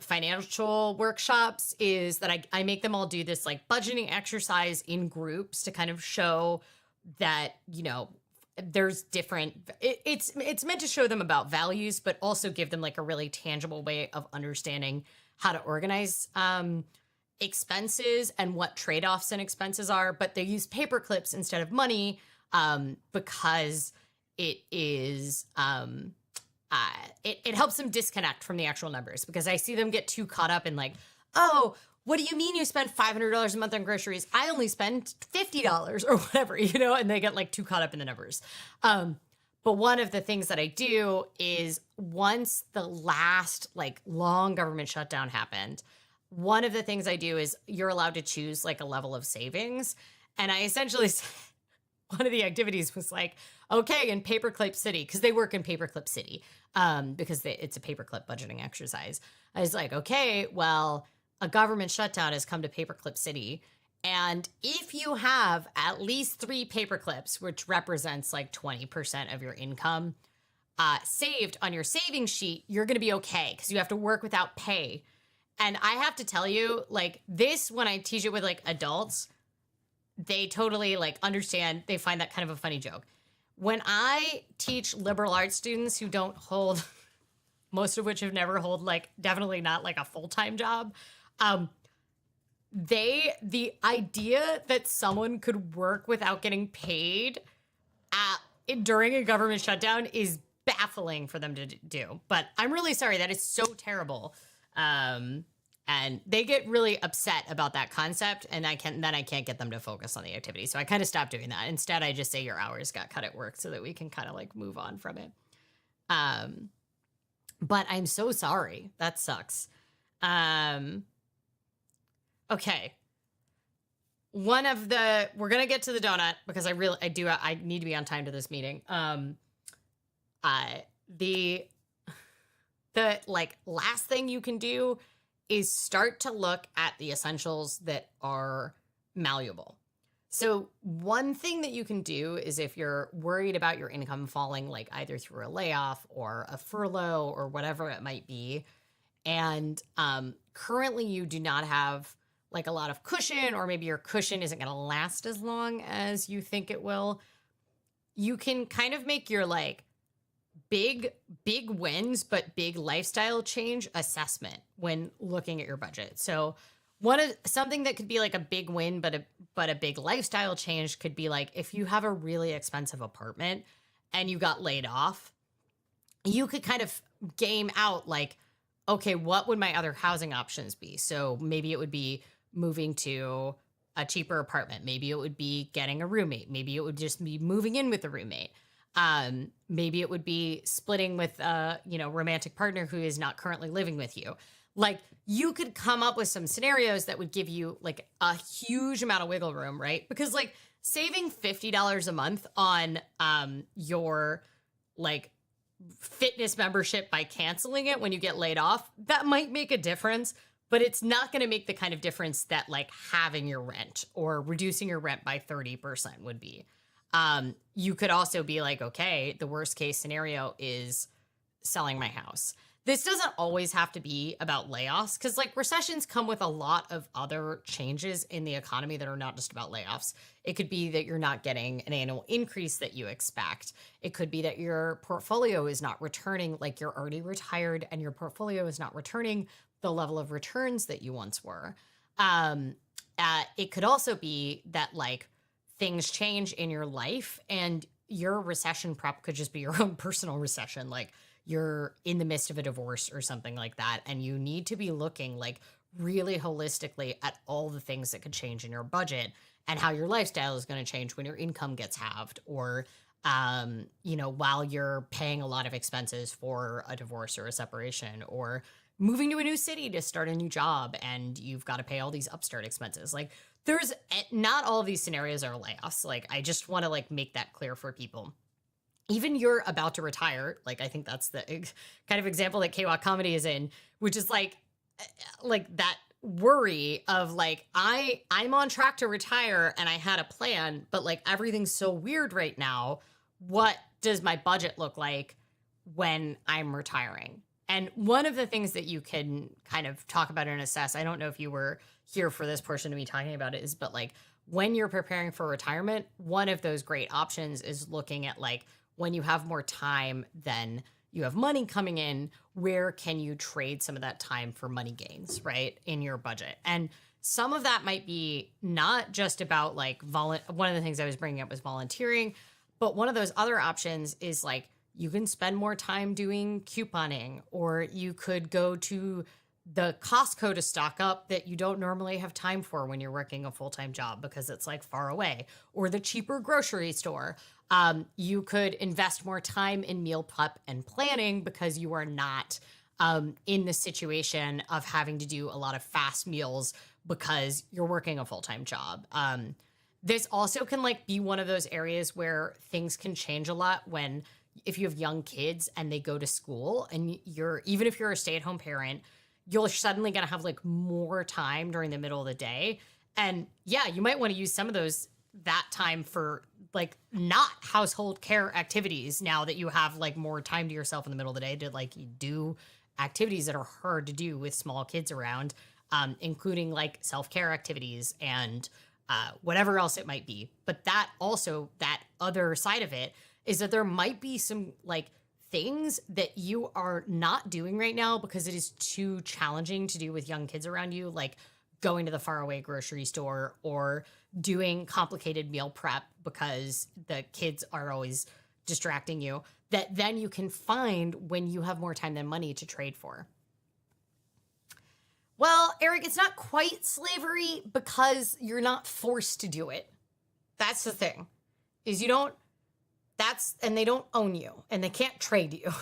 S1: financial workshops is that I make them all do this like budgeting exercise in groups to kind of show that, you know, there's different, it's meant to show them about values, but also give them like a really tangible way of understanding how to organize expenses and what trade-offs and expenses are. But they use paper clips instead of money because it is it helps them disconnect from the actual numbers, because I see them get too caught up in like, oh, what do you mean you spend $500 a month on groceries? I only spend $50 or whatever, you know, and they get like too caught up in the numbers. But one of the things that I do is once the last like long government shutdown happened, one of the things I do is you're allowed to choose like a level of savings. And I essentially, one of the activities was like, okay, in Paperclip City, because they work in Paperclip City, because it's a paperclip budgeting exercise. I was like, okay, well, a government shutdown has come to Paperclip City. And if you have at least 3 paperclips, which represents like 20% of your income, saved on your savings sheet, you're going to be okay, because you have to work without pay. And I have to tell you, like this, when I teach it with like adults, they totally like understand. They find that kind of a funny joke. When I teach liberal arts students who don't hold, most of which have never held like, definitely not like a full-time job, the idea that someone could work without getting paid during a government shutdown is baffling for them to do. But I'm really sorry. That is so terrible. And And they get really upset about that concept, and I can't get them to focus on the activity. So I kind of stopped doing that. Instead, I just say your hours got cut at work so that we can kind of like move on from it. Um, but I'm so sorry. That sucks. Okay. We're gonna get to the donut because I need to be on time to this meeting. The like last thing you can do is start to look at the essentials that are malleable. So one thing that you can do is if you're worried about your income falling, like either through a layoff or a furlough or whatever it might be, and currently you do not have like a lot of cushion, or maybe your cushion isn't going to last as long as you think it will, you can kind of make your like big wins but big lifestyle change assessment when looking at your budget. So something that could be like a big win but a big lifestyle change could be like if you have a really expensive apartment and you got laid off, you could kind of game out like, okay, what would my other housing options be? So maybe it would be moving to a cheaper apartment. Maybe it would be getting a roommate. Maybe it would just be moving in with a roommate. Maybe it would be splitting with a, romantic partner who is not currently living with you. Like you could come up with some scenarios that would give you like a huge amount of wiggle room, right? Because like saving $50 a month on your like fitness membership by canceling it when you get laid off, that might make a difference, but it's not going to make the kind of difference that like having your rent or reducing your rent by 30% would be. You could also be like, okay, the worst case scenario is selling my house. This doesn't always have to be about layoffs because like recessions come with a lot of other changes in the economy that are not just about layoffs. It could be that you're not getting an annual increase that you expect. It could be that your portfolio is not returning, like you're already retired and your portfolio is not returning the level of returns that you once were. It could also be that like things change in your life and your recession prep could just be your own personal recession. Like you're in the midst of a divorce or something like that. And you need to be looking like really holistically at all the things that could change in your budget and how your lifestyle is going to change when your income gets halved or, while you're paying a lot of expenses for a divorce or a separation or moving to a new city to start a new job and you've got to pay all these upstart expenses. Like there's not all of these scenarios are layoffs. Like I just want to like make that clear for people. Even you're about to retire, like I think that's the kind of example that KWAC comedy is in, which is like that worry of like I'm on track to retire and I had a plan, but like everything's so weird right now. What does my budget look like when I'm retiring? And one of the things that you can kind of talk about and assess, I don't know if you were here for this portion of me talking about it, is but like when you're preparing for retirement, one of those great options is looking at like when you have more time than you have money coming in, where can you trade some of that time for money gains, right, in your budget? And some of that might be not just about like one of the things I was bringing up was volunteering, but one of those other options is like you can spend more time doing couponing, or you could go to the Costco to stock up that you don't normally have time for when you're working a full-time job because it's like far away, or the cheaper grocery store. You could invest more time in meal prep and planning because you are not in the situation of having to do a lot of fast meals because you're working a full-time job. This also can like be one of those areas where things can change a lot when if you have young kids and they go to school and even if you're a stay-at-home parent, you're suddenly going to have like more time during the middle of the day. And yeah, you might want to use some of that time for like not household care activities now that you have like more time to yourself in the middle of the day to like do activities that are hard to do with small kids around, including like self-care activities and whatever else it might be. But that other side of it is that there might be some like things that you are not doing right now because it is too challenging to do with young kids around you, like going to the faraway grocery store or doing complicated meal prep because the kids are always distracting you, that then you can find when you have more time than money to trade for. Well, Eric, it's not quite slavery because you're not forced to do it. That's the thing. Is you don't and they don't own you and they can't trade you.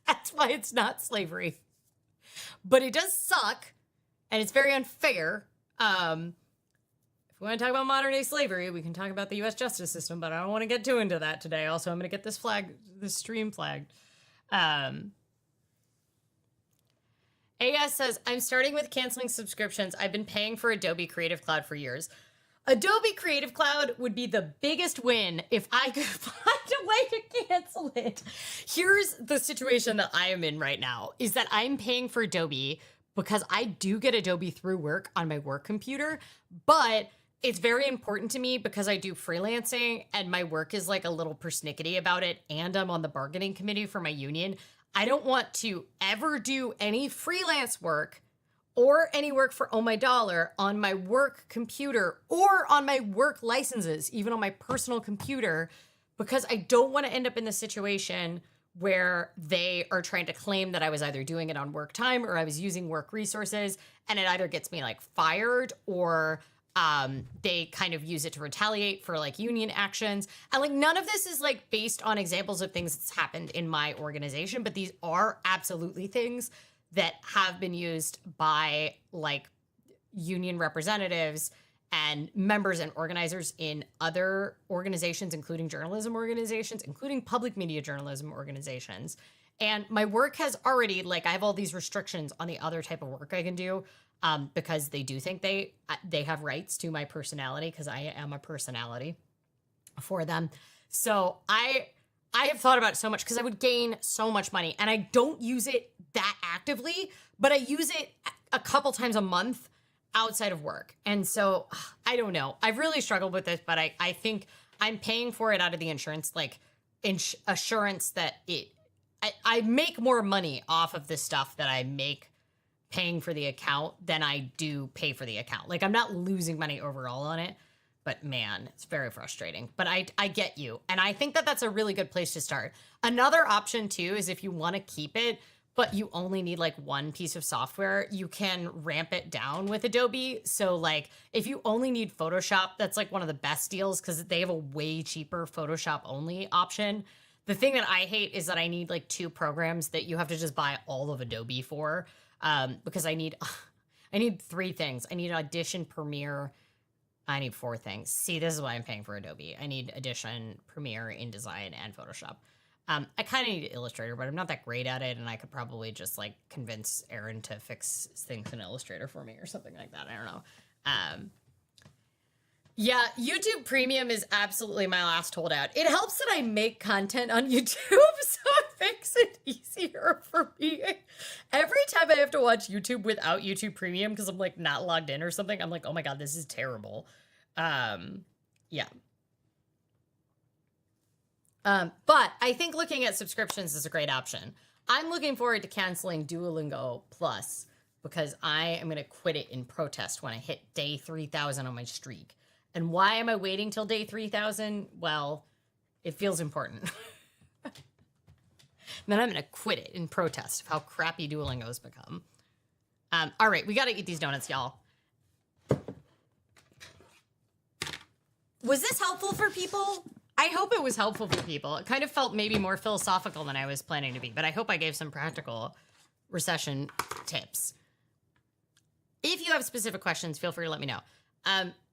S1: That's why it's not slavery. But it does suck and it's very unfair. If we want to talk about modern day slavery, we can talk about the US justice system, but I don't want to get too into that today. Also, I'm going to get this stream flagged. AS says, I'm starting with canceling subscriptions. I've been paying for Adobe Creative Cloud for years. Adobe Creative Cloud would be the biggest win if I could find a way to cancel it. Here's the situation that I am in right now, is that I'm paying for Adobe because I do get Adobe through work on my work computer, but it's very important to me because I do freelancing and my work is like a little persnickety about it, and I'm on the bargaining committee for my union. I don't want to ever do any freelance work or any work for Oh My Dollar on my work computer or on my work licenses, even on my personal computer, because I don't want to end up in the situation where they are trying to claim that I was either doing it on work time or I was using work resources, and it either gets me like fired or they kind of use it to retaliate for like union actions. And like none of this is like based on examples of things that's happened in my organization, but these are absolutely things that have been used by like union representatives and members and organizers in other organizations, including journalism organizations, including public media journalism organizations. And my work has already, like, I have all these restrictions on the other type of work I can do because they do think they have rights to my personality because I am a personality for them. So I have thought about it so much because I would gain so much money, and I don't use it that actively, but I use it a couple times a month outside of work. And so I don't know. I've really struggled with this, but I think I'm paying for it out of the insurance, like assurance that I make more money off of this stuff that I make paying for the account than I do pay for the account. Like, I'm not losing money overall on it, but man, it's very frustrating. But I get you. And I think that that's a really good place to start. Another option too is if you want to keep it, but you only need like one piece of software, you can ramp it down with Adobe. So like if you only need Photoshop, that's like one of the best deals because they have a way cheaper Photoshop only option. The thing that I hate is that I need like 2 programs that you have to just buy all of Adobe for because I need 3 things. I need Audition, Premiere. I need 4 things. See, this is why I'm paying for Adobe. I need Audition, Premiere, InDesign, and Photoshop. I kind of need Illustrator, but I'm not that great at it, and I could probably just like convince Aaron to fix things in Illustrator for me or something like that. I don't know. Yeah, YouTube Premium is absolutely my last holdout. It helps that I make content on YouTube, so it makes it easier for me. Every time I have to watch YouTube without YouTube Premium because I'm like not logged in or something, I'm like, oh my God, this is terrible. Yeah. But I think looking at subscriptions is a great option. I'm looking forward to canceling Duolingo Plus because I am going to quit it in protest when I hit day 3,000 on my streak. And why am I waiting till day 3,000? Well, it feels important. Then I'm going to quit it in protest of how crappy Duolingo's become. All right, we got to eat these donuts, y'all. Was this helpful for people? I hope it was helpful for people. It kind of felt maybe more philosophical than I was planning to be, but I hope I gave some practical recession tips. If you have specific questions, feel free to let me know.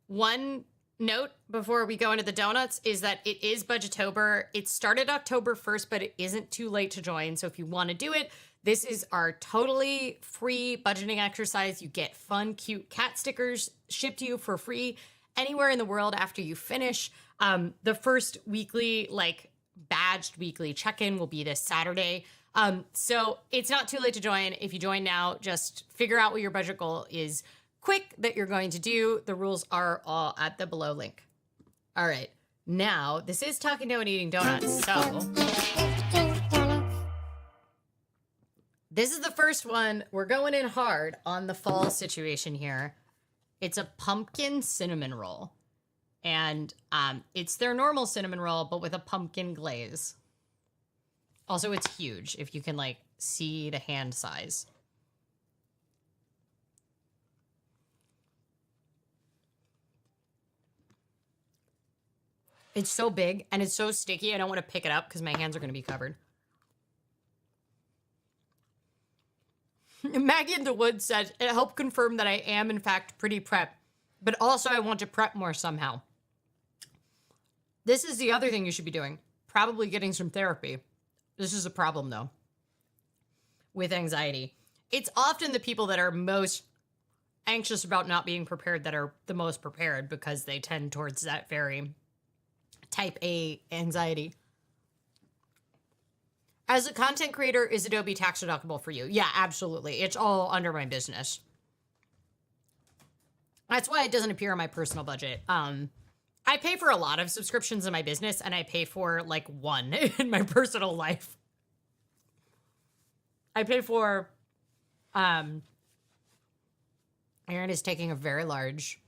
S1: One note before we go into the donuts is that it is Budgetober. It started October 1st, but it isn't too late to join. So if you want to do it, this is our totally free budgeting exercise. You get fun, cute cat stickers shipped to you for free anywhere in the world after you finish. The first weekly, like badged weekly check-in will be this Saturday. So it's not too late to join. If you join now, just figure out what your budget goal is quick that you're going to do. The rules are all at the below link. All right. Now, this is Talking Dough and Eating Donuts. So this is the first one. We're going in hard on the fall situation here. It's a pumpkin cinnamon roll. And it's their normal cinnamon roll, but with a pumpkin glaze. Also, it's huge, if you can, like, see the hand size. It's so big and it's so sticky. I don't want to pick it up because my hands are going to be covered. Maggie in the Woods said, it helped confirm that I am, in fact, pretty prep, but also I want to prep more somehow. This is the other thing you should be doing. Probably getting some therapy. This is a problem, though, with anxiety. It's often the people that are most anxious about not being prepared that are the most prepared because they tend towards that very type A anxiety. As a content creator, is Adobe tax deductible for you? Yeah, absolutely. It's all under my business. That's why it doesn't appear on my personal budget. I pay for a lot of subscriptions in my business, and I pay for like one in my personal life. I pay for, Aaron is taking a very large,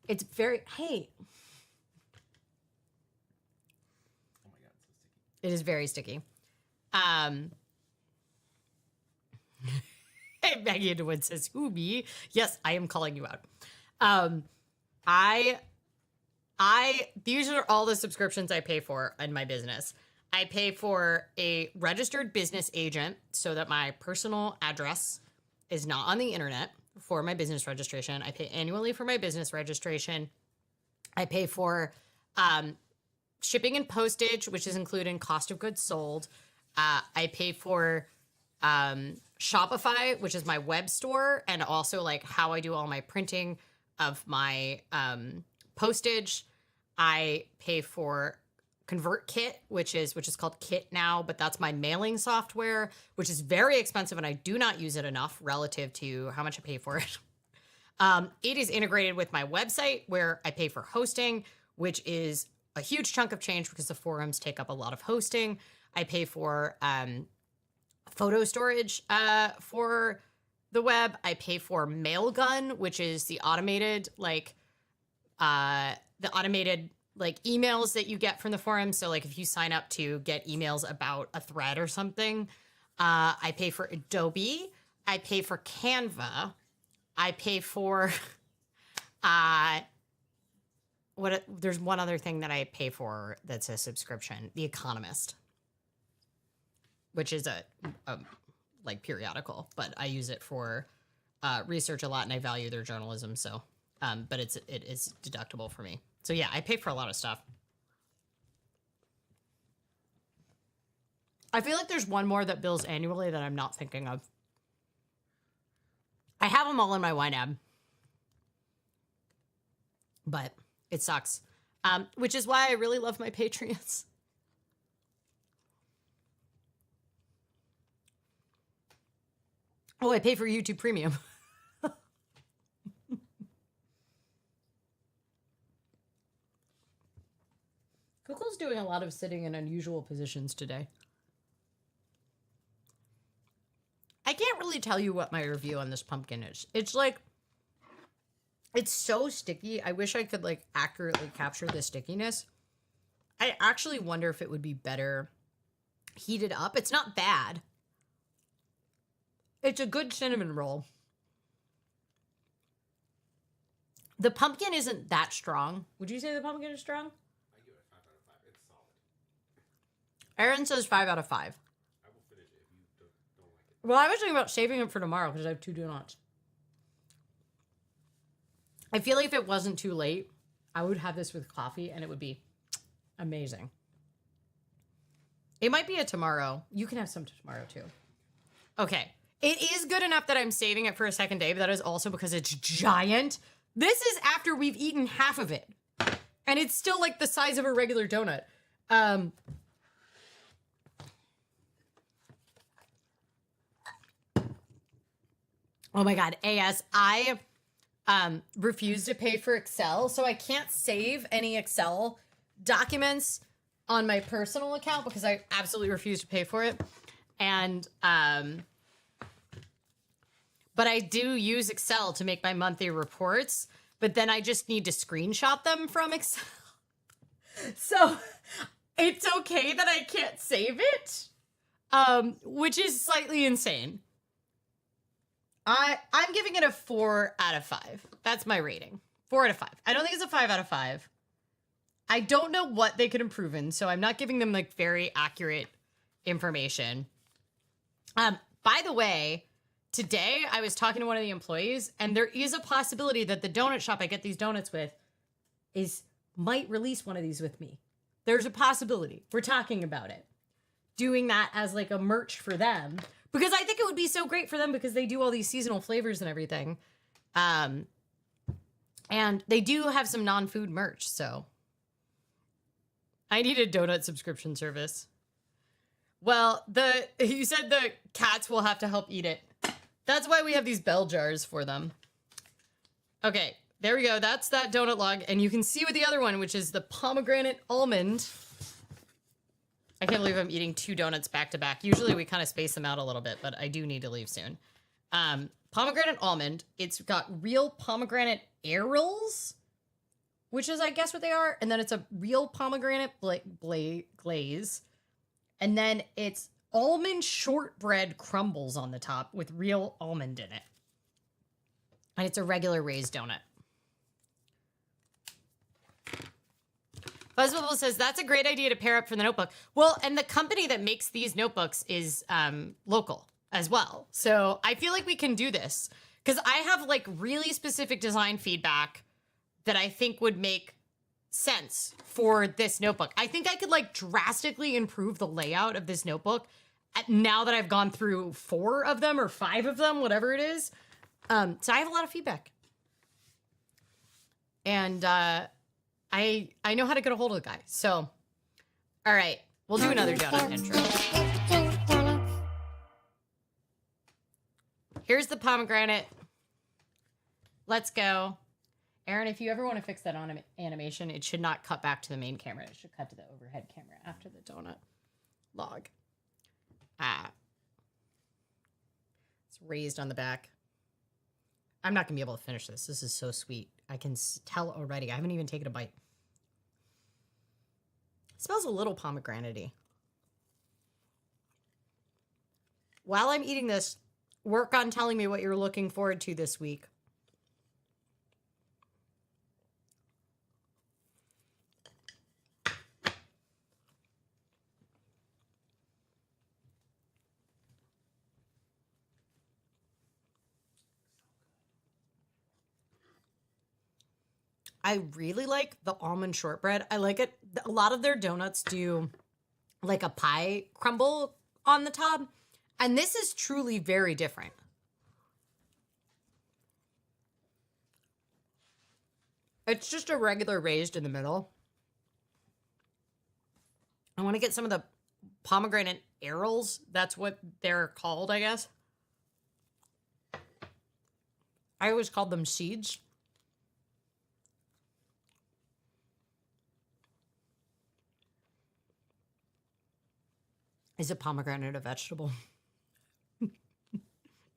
S1: it's very, hey.
S2: Oh my God, it's so sticky.
S1: It is very sticky. Hey, Maggie Underwood says, who, me? Yes, I am calling you out. These are all the subscriptions I pay for in my business. I pay for a registered business agent so that my personal address is not on the internet for my business registration. I pay annually for my business registration. I pay for shipping and postage, which is included in cost of goods sold. I pay for Shopify, which is my web store, and also like how I do all my printing of my postage. I pay for ConvertKit, which is called Kit now, but that's my mailing software, which is very expensive, and I do not use it enough relative to how much I pay for it. It is integrated with my website where I pay for hosting, which is a huge chunk of change because the forums take up a lot of hosting. I pay for photo storage for the web. I pay for Mailgun, which is the automated emails that you get from the forum. So like if you sign up to get emails about a thread or something, I pay for Adobe. I pay for Canva. I pay for there's one other thing that I pay for that's a subscription, The Economist, which is a periodical, but I use it for research a lot and I value their journalism. So, but it is deductible for me. So yeah, I pay for a lot of stuff. I feel like there's one more that bills annually that I'm not thinking of. I have them all in my YNAB, but it sucks. Which is why I really love my Patreons. Oh, I pay for YouTube Premium. Google's doing a lot of sitting in unusual positions today. I can't really tell you what my review on this pumpkin is. It's like, it's so sticky. I wish I could like accurately capture the stickiness. I actually wonder if it would be better heated up. It's not bad. It's a good cinnamon roll. The pumpkin isn't that strong. Would you say the pumpkin is strong?
S2: I give it a 5 out of 5. It's solid.
S1: Aaron says 5 out of 5.
S2: I will finish it if you don't like it.
S1: Well, I was thinking about saving it for tomorrow because I have 2 donuts. I feel like if it wasn't too late, I would have this with coffee and it would be amazing. It might be a tomorrow. You can have some tomorrow too. Okay. It is good enough that I'm saving it for a second day, but that is also because it's giant. This is after we've eaten half of it. And it's still like the size of a regular donut. Oh my God, AS, I refuse to pay for Excel, so I can't save any Excel documents on my personal account because I absolutely refuse to pay for it. And, but I do use Excel to make my monthly reports, but then I just need to screenshot them from Excel. So it's okay that I can't save it, which is slightly insane. I'm giving it a 4 out of 5. That's my rating. 4 out of 5. I don't think it's a 5 out of 5. I don't know what they could improve in, so I'm not giving them like very accurate information. By the way, today I was talking to one of the employees, and there is a possibility that the donut shop I get these donuts with might release one of these with me. There's a possibility. We're talking about it. Doing that as like a merch for them. Because I think it would be so great for them because they do all these seasonal flavors and everything. And they do have some non-food merch, so. I need a donut subscription service. Well, you said the cats will have to help eat it. That's why we have these bell jars for them. Okay, there we go. That's that donut log. And you can see with the other one, which is the pomegranate almond. I can't believe I'm eating 2 donuts back to back. Usually we kind of space them out a little bit, but I do need to leave soon. Pomegranate almond. It's got real pomegranate arils, which is, I guess, what they are. And then it's a real pomegranate glaze. And then it's almond shortbread crumbles on the top with real almond in it. And it's a regular raised donut. Buzzbubble says, that's a great idea to pair up for the notebook. Well, and the company that makes these notebooks is local as well. So I feel like we can do this. Because I have like really specific design feedback that I think would make sense for this notebook. I think I could like drastically improve the layout of this notebook now that I've gone through 4 of them or 5 of them, whatever it is. So I have a lot of feedback. And I know how to get a hold of the guy. So, all right, we'll do another donut intro. Here's the pomegranate. Let's go. Aaron, if you ever want to fix that on animation, it should not cut back to the main camera. It should cut to the overhead camera after the donut log. It's raised on the back. I'm not going to be able to finish this. This is so sweet. I can tell already. I haven't even taken a bite. It smells a little pomegranate-y. While I'm eating this, work on telling me what you're looking forward to this week. I really like the almond shortbread. I like it. A lot of their donuts do like a pie crumble on the top. And this is truly very different. It's just a regular raised in the middle. I want to get some of the pomegranate arils. That's what they're called, I guess. I always called them seeds. Is a pomegranate a vegetable?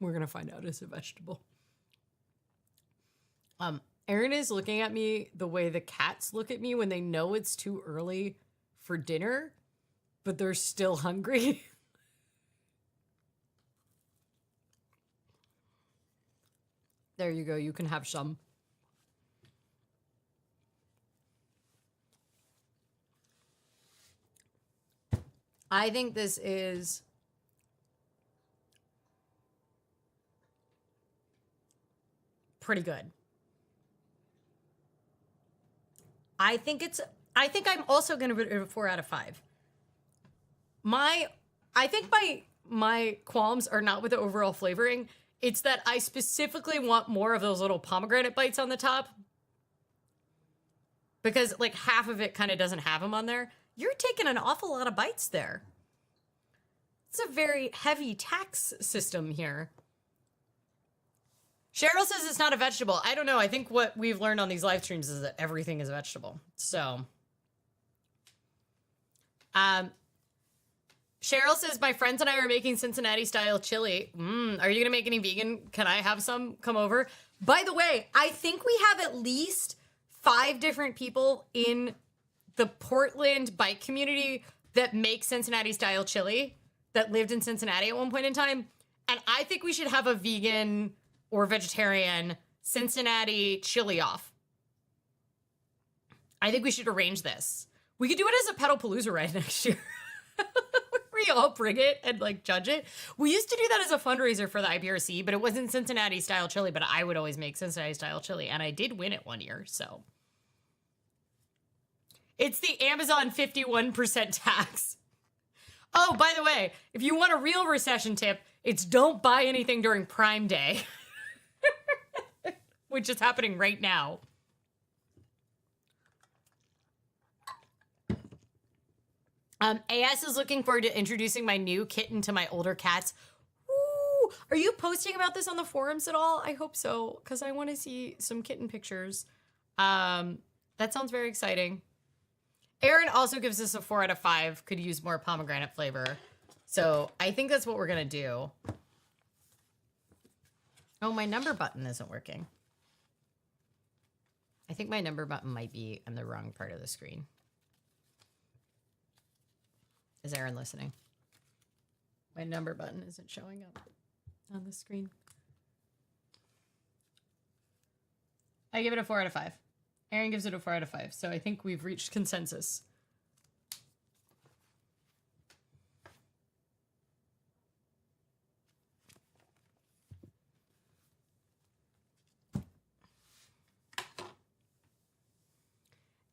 S1: We're going to find out it's a vegetable. Erin is looking at me the way the cats look at me when they know it's too early for dinner, but they're still hungry. There you go. You can have some. I think this is pretty good. I think I'm also going to give it a 4 out of 5. I think my qualms are not with the overall flavoring. It's that I specifically want more of those little pomegranate bites on the top. Because like half of it kind of doesn't have them on there. You're taking an awful lot of bites there. It's a very heavy tax system here. Cheryl says it's not a vegetable. I don't know. I think what we've learned on these live streams is that everything is a vegetable. So, Cheryl says, my friends and I are making Cincinnati style chili. Are you going to make any vegan? Can I have some come over? By the way, I think we have at least 5 different people in the Portland bike community that make Cincinnati style chili that lived in Cincinnati at one point in time. And I think we should have a vegan or vegetarian Cincinnati chili off. I think we should arrange this. We could do it as a Pedalpalooza ride next year. We all bring it and like judge it. We used to do that as a fundraiser for the IBRC, but it wasn't Cincinnati style chili, but I would always make Cincinnati style chili, and I did win it one year, so. It's the Amazon 51% tax. Oh, by the way, if you want a real recession tip, it's don't buy anything during Prime Day, which is happening right now. AS is looking forward to introducing my new kitten to my older cats. Ooh, are you posting about this on the forums at all? I hope so, because I want to see some kitten pictures. That sounds very exciting. Aaron also gives us a 4 out of 5. Could use more pomegranate flavor. So I think that's what we're going to do. Oh, my number button isn't working. I think my number button might be on the wrong part of the screen. Is Aaron listening? My number button isn't showing up on the screen. I give it a 4 out of 5. Aaron gives it a 4 out of 5. So I think we've reached consensus.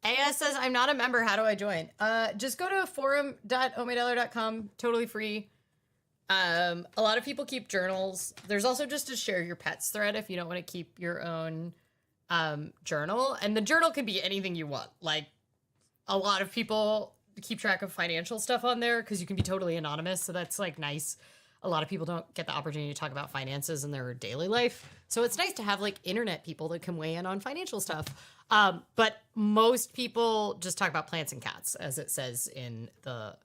S1: AS says, I'm not a member. How do I join? Just go to forum.omydollar.com. Totally free. A lot of people keep journals. There's also just a share your pets thread if you don't want to keep your own journal. And the journal can be anything you want. Like, a lot of people keep track of financial stuff on there because you can be totally anonymous. So that's like nice. A lot of people don't get the opportunity to talk about finances in their daily life. So it's nice to have like internet people that can weigh in on financial stuff. But most people just talk about plants and cats, as it says in the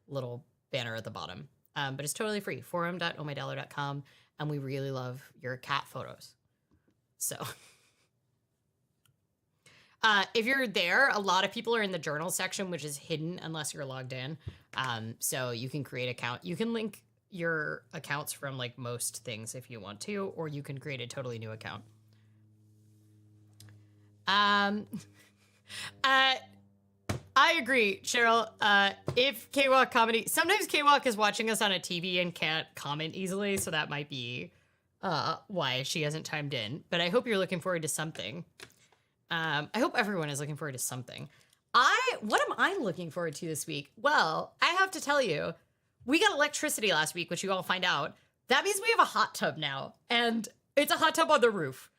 S1: little banner at the bottom. But it's totally free. Forum.omydollar.com. And we really love your cat photos. So if you're there, a lot of people are in the journal section, which is hidden unless you're logged in. So you can create an account. You can link your accounts from like most things if you want to, or you can create a totally new account. I agree, Cheryl. If K-Walk comedy, sometimes K-Walk is watching us on a TV and can't comment easily, so that might be why she hasn't chimed in. But I hope you're looking forward to something. I hope everyone is looking forward to something. What am I looking forward to this week? Well, I have to tell you, we got electricity last week, which you all find out. That means we have a hot tub now, and it's a hot tub on the roof.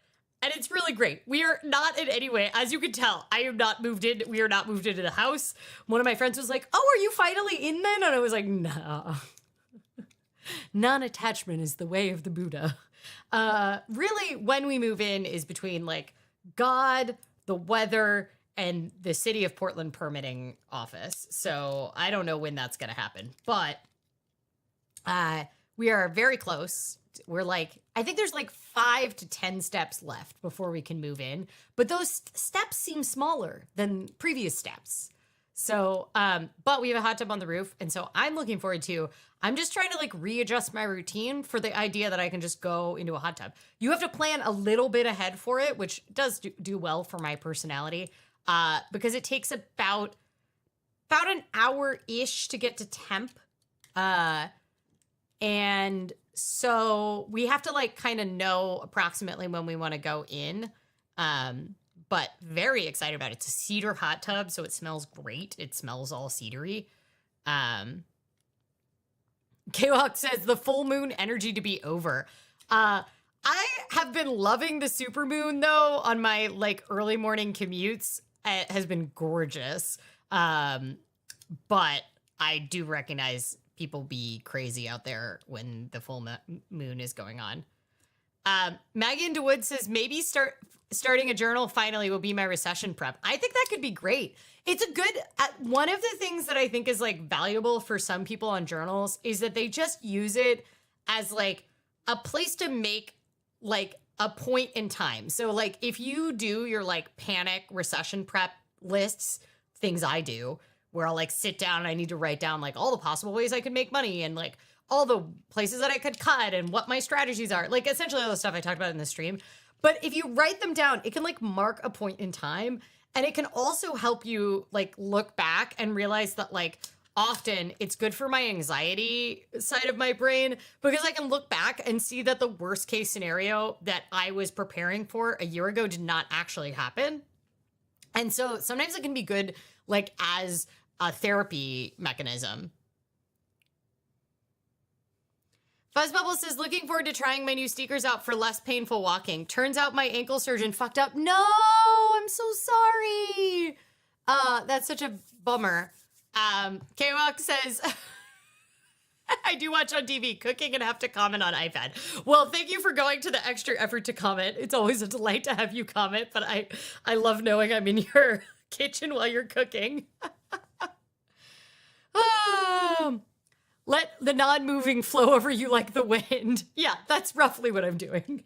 S1: And it's really great. We are not in any way, as you can tell, I am not moved in. We are not moved into the house. One of my friends was like, oh, are you finally in then? And I was like, nah. Non-attachment is the way of the Buddha. Really, when we move in is between like God, the weather, and the city of Portland permitting office. So I don't know when that's going to happen. But we are very close. We're like, I think there's like 5 to 10 steps left before we can move in. But those steps seem smaller than previous steps. So, but we have a hot tub on the roof. And so I'm looking forward to, I'm just trying to like readjust my routine for the idea that I can just go into a hot tub. You have to plan a little bit ahead for it, which does do well for my personality. Because it takes about an hour-ish to get to temp. And so we have to like kind of know approximately when we want to go in. But very excited about it. It's a cedar hot tub, so it smells great. It smells all cedary. K-Walk says the full moon energy to be over. I have been loving the supermoon though on my like early morning commutes. It has been gorgeous. But I do recognize people be crazy out there when the full moon is going on. Maggie in DeWood says, maybe starting a journal finally will be my recession prep. I think that could be great. It's a good, one of the things that I think is like valuable for some people on journals is that they just use it as like a place to make like a point in time. So like if you do your like panic recession prep lists, things I do, where I'll like sit down and I need to write down like all the possible ways I could make money and like all the places that I could cut and what my strategies are, like essentially all the stuff I talked about in the stream. But if you write them down, it can like mark a point in time. And it can also help you like look back and realize that like often it's good for my anxiety side of my brain because I can look back and see that the worst case scenario that I was preparing for a year ago did not actually happen. And so sometimes it can be good like as a therapy mechanism. Fuzzbubble says, looking forward to trying my new sneakers out for less painful walking. Turns out my ankle surgeon fucked up. No, I'm so sorry. That's such a bummer. K-Walk says, I do watch on TV, cooking and have to comment on iPad. Well, thank you for going to the extra effort to comment. It's always a delight to have you comment, but I love knowing I'm in your kitchen while you're cooking. Let the non-moving flow over you like the wind. Yeah, that's roughly what I'm doing.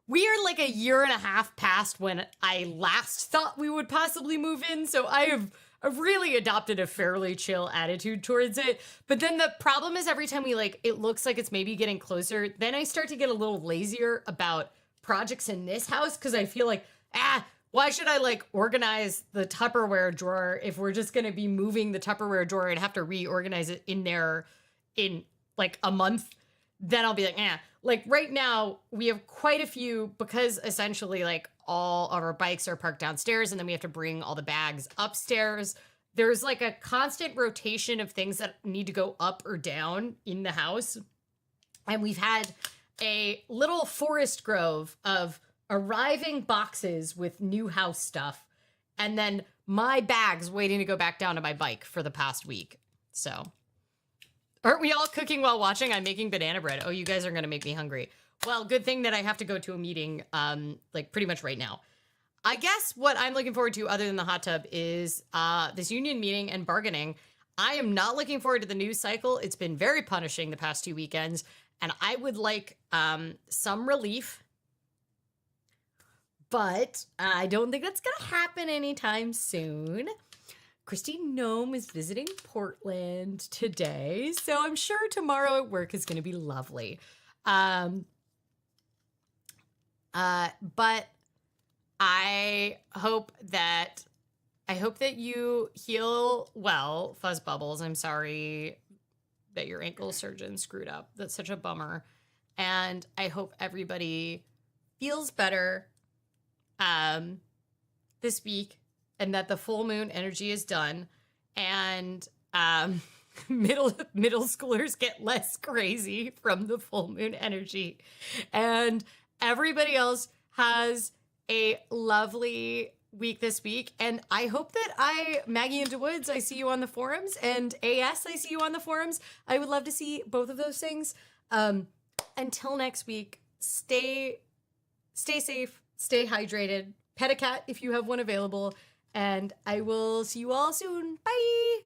S1: We are like a year and a half past when I last thought we would possibly move in, so I've really adopted a fairly chill attitude towards it. But then the problem is every time it looks like it's maybe getting closer, then I start to get a little lazier about projects in this house because I feel like, why should I organize the Tupperware drawer if we're just going to be moving the Tupperware drawer and have to reorganize it in there in like a month? Then I'll be like, Like right now we have quite a few because essentially like all of our bikes are parked downstairs and then we have to bring all the bags upstairs. There's like a constant rotation of things that need to go up or down in the house. And we've had a little forest grove of arriving boxes with new house stuff, and then my bags waiting to go back down to my bike for the past week. So, aren't we all cooking while watching? I'm making banana bread. Oh, you guys are gonna make me hungry. Well, good thing that I have to go to a meeting, like pretty much right now. I guess what I'm looking forward to, other than the hot tub, is this union meeting and bargaining. I am not looking forward to the news cycle. It's been very punishing the past 2 weekends, and I would like some relief. But I don't think that's going to happen anytime soon. Christine Nome is visiting Portland today, so I'm sure tomorrow at work is going to be lovely. But I hope that you heal well, Fuzz Bubbles. I'm sorry that your ankle surgeon screwed up. That's such a bummer. And I hope everybody feels better this week, and that the full moon energy is done, and middle schoolers get less crazy from the full moon energy, and everybody else has a lovely week this week. And I hope that Maggie into Woods, I see you on the forums, and AS, I see you on the forums. I would love to see both of those things. Until next week, stay safe, stay hydrated, pet a cat if you have one available, and I will see you all soon. Bye!